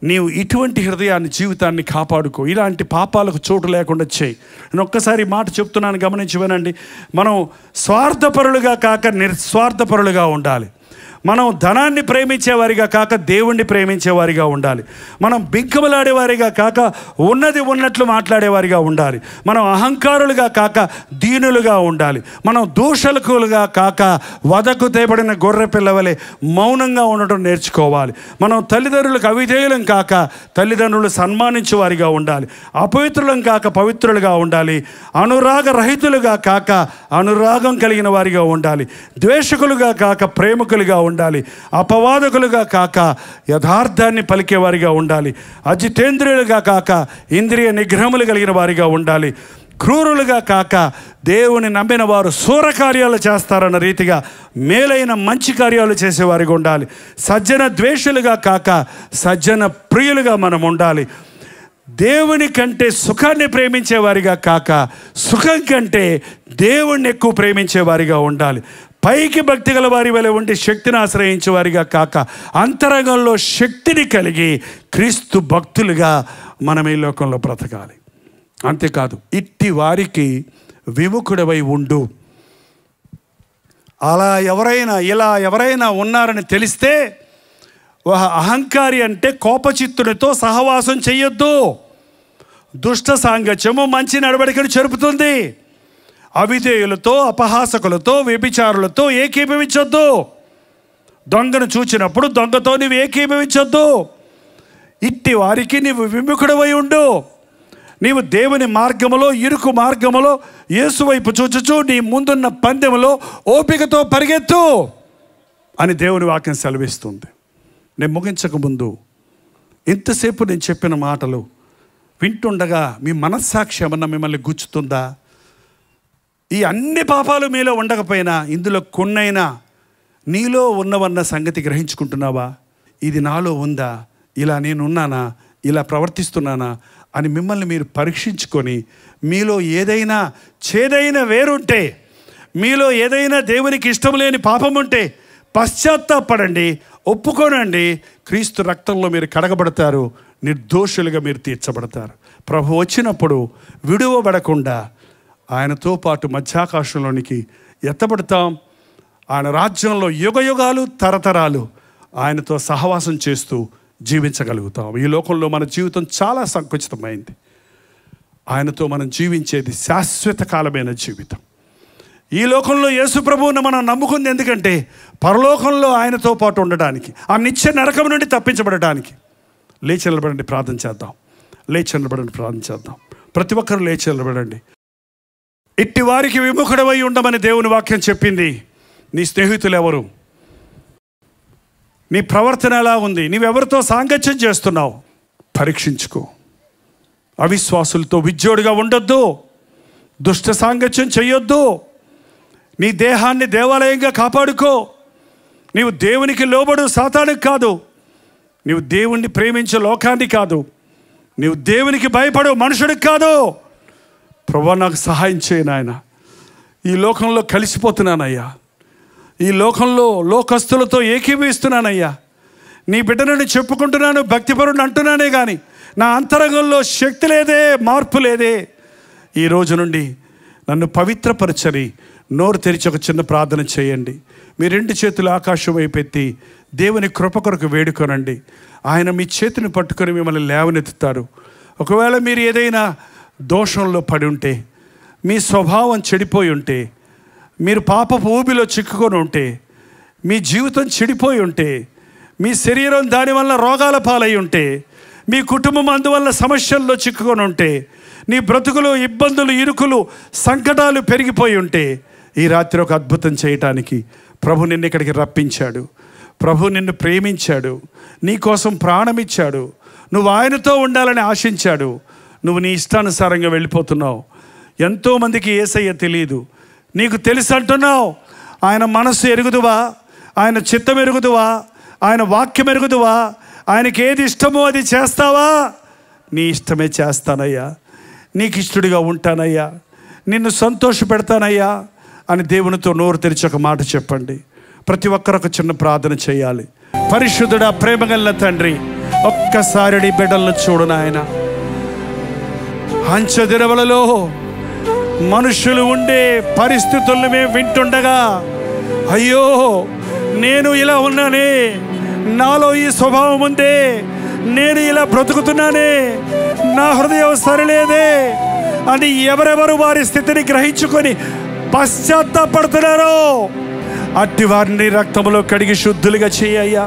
నీవు ఇటువంటి హృదయాన్ని, జీవితాన్ని కాపాడుకో. ఇలాంటి పాపాలకు చోటు లేకుండా చేయి. నేను ఒక్కసారి మాట చెప్తున్నాను, గమనించి వినండి. మనం స్వార్థపరులుగా కాక నిస్వార్థపరులుగా ఉండాలి. మనం ధనాన్ని ప్రేమించేవారిగా కాక దేవుణ్ణి ప్రేమించేవారిగా ఉండాలి. మనం బింకములాడేవారిగా కాక ఉన్నది ఉన్నట్లు మాట్లాడేవారిగా ఉండాలి. మనం అహంకారులుగా కాక దీనులుగా ఉండాలి. మనం దూషకులుగా కాక వదకు తేబడిన గొర్రె పిల్లవలే మౌనంగా ఉండటం నేర్చుకోవాలి. మనం తల్లిదండ్రులకు అవిధేయులం కాక తల్లిదండ్రులు సన్మానించే వారిగా ఉండాలి. అపవిత్రులం కాక పవిత్రులుగా ఉండాలి. అనురాగ రహితులుగా కాక అనురాగం కలిగిన వారిగా ఉండాలి. ద్వేషకులుగా కాక ప్రేమికులుగా ఉండాలి. అపవాదకులుగా కాక యథార్థాన్ని పలికేవారిగా ఉండాలి. అజితేంద్రియులుగా కాక ఇంద్రియ నిగ్రహములు కలిగిన వారిగా ఉండాలి. క్రూరులుగా కాక దేవుని నమ్మిన వారు శూర కార్యాలు చేస్తారన్న రీతిగా మేలైన మంచి కార్యాలు చేసేవారిగా ఉండాలి. సజ్జన ద్వేషులుగా కాక సజ్జన ప్రియులుగా మనం ఉండాలి. దేవుని కంటే సుఖాన్ని ప్రేమించేవారిగా కాక సుఖం కంటే దేవుణ్ణి ఎక్కువ ప్రేమించేవారిగా ఉండాలి. పైకి భక్తి గల వారి వలె ఉండి శక్తిని ఆశ్రయించే వారిగా కాక అంతరంగంలో శక్తిని కలిగి క్రీస్తు భక్తులుగా మనం ఈ లోకంలో బ్రతకాలి. అంతేకాదు, ఇట్టి వారికి విముఖుడవై ఉండు. అలా ఇలా ఎవరైనా ఉన్నారని తెలిస్తే అహంకారి అంటే కోపచిత్తునితో సహవాసం చెయ్యొద్దు. దుష్ట సాంగత్యము మంచి నడవడికను చెరుపుతుంది. అవిధేయులతో, అపహాసకులతో, వ్యభిచారులతో ఏకీభవించొద్దు. దొంగను చూచినప్పుడు దొంగతో నీవు ఏకీభవించొద్దు. ఇట్టి వారికి నీవు విముఖుడవై ఉండు. నీవు దేవుని మార్గములో, ఇరుకు మార్గములో యేసు వైపు చూచుచు నీ ముందున్న పందెములో ఓపికతో పరిగెత్తు అని దేవుని వాక్యం సెలవిస్తుంది. నేను ముగించక ముందు ఇంతసేపు నేను చెప్పిన మాటలు వింటుండగా మీ మనస్సాక్షి ఏమన్నా మిమ్మల్ని గుచ్చుతుందా? ఈ అన్ని పాపాలు మీలో ఉండకపోయినా ఇందులో కొన్నైనా నీలో ఉన్నవన్న సంగతి గ్రహించుకుంటున్నావా? ఇది నాలో ఉందా? ఇలా నేనున్నానా? ఇలా ప్రవర్తిస్తున్నానా అని మిమ్మల్ని మీరు పరీక్షించుకొని మీలో ఏదైనా చేదైన వేరుంటే, మీలో ఏదైనా దేవునికి ఇష్టం లేని పాపం ఉంటే పశ్చాత్తాపడండి, ఒప్పుకోనండి. క్రీస్తు రక్తంలో మీరు కడగబడతారు, నిర్దోషులుగా మీరు తీర్చబడతారు. ప్రభు వచ్చినప్పుడు విడువబడకుండా ఆయనతో పాటు మధ్యాకాశంలోనికి ఎత్తబడతాం. ఆయన రాజ్యంలో యుగయుగాలు తరతరాలు ఆయనతో సహవాసం చేస్తూ జీవించగలుగుతాం. ఈ లోకంలో మన జీవితం చాలా సంకుచితమైంది. ఆయనతో మనం జీవించేది శాశ్వత కాలమైన జీవితం. ఈ లోకంలో యేసు ప్రభువును మనం నమ్ముకుంది ఎందుకంటే పరలోకంలో ఆయనతో పాటు ఉండడానికి, ఆ నిత్య నరకం నుండి తప్పించబడటానికి. లేచి నిలబడండి, ప్రార్థన చేద్దాం. లేచి నిలబడండి, ప్రార్థన చేద్దాం. ప్రతి ఒక్కరు లేచి నిలబడండి. ఇట్టి వారికి విముఖుడవై ఉండమని దేవుని వాక్యం చెప్పింది. నీ స్నేహితులు ఎవరు? నీ ప్రవర్తన ఎలా ఉంది? నీవెవరితో సాంగత్యం చేస్తున్నావు? పరీక్షించుకో. అవిశ్వాసులతో విజ్జోడుగా ఉండొద్దు. దుష్ట సాంగత్యం చెయ్యొద్దు. నీ దేహాన్ని దేవాలయంగా కాపాడుకో. నీవు దేవునికి లోబడు, సాతానికి కాదు. నీవు దేవుణ్ణి ప్రేమించే లోకాన్ని కాదు. నీవు దేవునికి భయపడు, మనుషుడికి కాదు. ప్రభువా, నాకు సహాయం చేయి నాయన. ఈ లోకంలో కలిసిపోతున్నానయ్యా. ఈ లోకంలో లోకస్తులతో ఏకీభవిస్తున్నానయ్యా. నీ బిడ్డనని చెప్పుకుంటున్నాను, భక్తిపరుని అంటున్నానే కానీ నా అంతరంగంలో శక్తి లేదే, మార్పు లేదే. ఈ రోజు నుండి నన్ను పవిత్రపరచని నోరు తెరిచి ఒక చిన్న ప్రార్థన చేయండి. మీ రెండు చేతులు ఆకాశం వైపు ఎత్తి దేవుని కృప కొరకు వేడుకోనండి. ఆయన మీ చేతిని పట్టుకొని మిమ్మల్ని లేవనెత్తుతారు. ఒకవేళ మీరు ఏదైనా దోషంలో పడి ఉంటే, మీ స్వభావం చెడిపోయి ఉంటే, మీరు పాపపు ఊబిలో చిక్కుకొని ఉంటే, మీ జీవితం చెడిపోయి ఉంటే, మీ శరీరం దానివల్ల రోగాల పాలై ఉంటే, మీ కుటుంబం అందువల్ల సమస్యల్లో చిక్కుకొని ఉంటే, నీ బ్రతుకులు ఇబ్బందులు, ఇరుకులు, సంకటాలు పెరిగిపోయి ఉంటే, ఈ రాత్రి ఒక అద్భుతం చేయటానికి ప్రభు నిన్ను ఇక్కడికి రప్పించాడు. ప్రభు నిన్ను ప్రేమించాడు, నీ కోసం ప్రాణమిచ్చాడు, నువ్వు ఆయనతో ఉండాలని ఆశించాడు. నువ్వు నీ ఇష్టానుసారంగా వెళ్ళిపోతున్నావు. ఎంతోమందికి యేసయ్య తెలియదు, నీకు తెలుసు అంటున్నావు. ఆయన మనస్సు ఎరుగుదువా? ఆయన చిత్తం ఎరుగుదువా? ఆయన వాక్యం ఎరుగుదువా? ఆయనకి ఏది ఇష్టమో అది చేస్తావా? నీ ఇష్టమే చేస్తానయ్యా, నీకు ఇష్టడిగా ఉంటానయ్యా, నిన్ను సంతోష పెడతానయ్యా అని దేవునితో నోరు తెరిచి ఒక మాట చెప్పండి. ప్రతి ఒక్కరు ఒక చిన్న ప్రార్థన చేయాలి. పరిశుద్ధుడా, ప్రేమగల తండ్రి, ఒక్కసారి నీ బిడ్డలను చూడు నాయన. అంచెదిరవలలో మనుషులు ఉండే పరిస్థితులను మేము వింటుండగా, అయ్యో నేను ఇలా ఉన్నానే, నాలో ఈ స్వభావం ఉందే, నేను ఇలా బ్రతుకుతున్నానే, నా హృదయం సరిలేదే అని ఎవరెవరు వారి స్థితిని గ్రహించుకొని పశ్చాత్తాపడుతున్నారో అట్టి వారిని రక్తములో కడిగి శుద్ధులుగా చేయ్యా.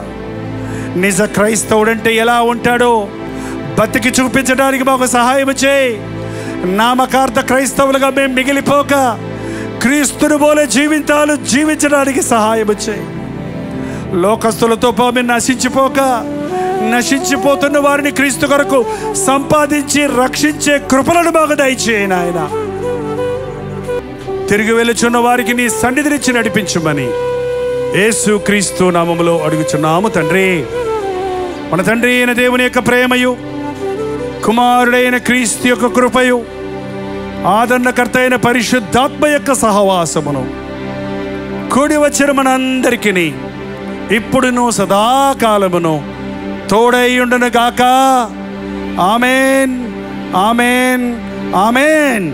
నిజ క్రైస్తవుడంటే ఎలా ఉంటాడో బతికి చూపించడానికి మాకు సహాయం చేయి. నామకార్థ క్రైస్తవులుగా మేము మిగిలిపోక క్రీస్తుని పోలే జీవితాలు జీవించడానికి సహాయం చేయి. లోకస్తులతో మేము నశించిపోక, నశించిపోతున్న వారిని క్రీస్తు కొరకు సంపాదించి రక్షించే కృపలను మాకు దయచేయి నాయన. తిరిగి వెళుచున్న వారికి నీ సన్నిధినిచ్చి నడిపించుమని యేసు క్రీస్తు నామములో అడుగుచున్నాము తండ్రి. మన తండ్రి అయిన దేవుని యొక్క ప్రేమయు, కుమారుడైన క్రీస్తు యొక్క కృపయు, ఆదరణకర్త అయిన పరిశుద్ధాత్మ యొక్క సహవాసమును కూడి వచ్చిన మనందరికీ ఇప్పుడును సదాకాలమును తోడై ఉండును గాక. ఆమేన్, ఆమేన్, ఆమేన్.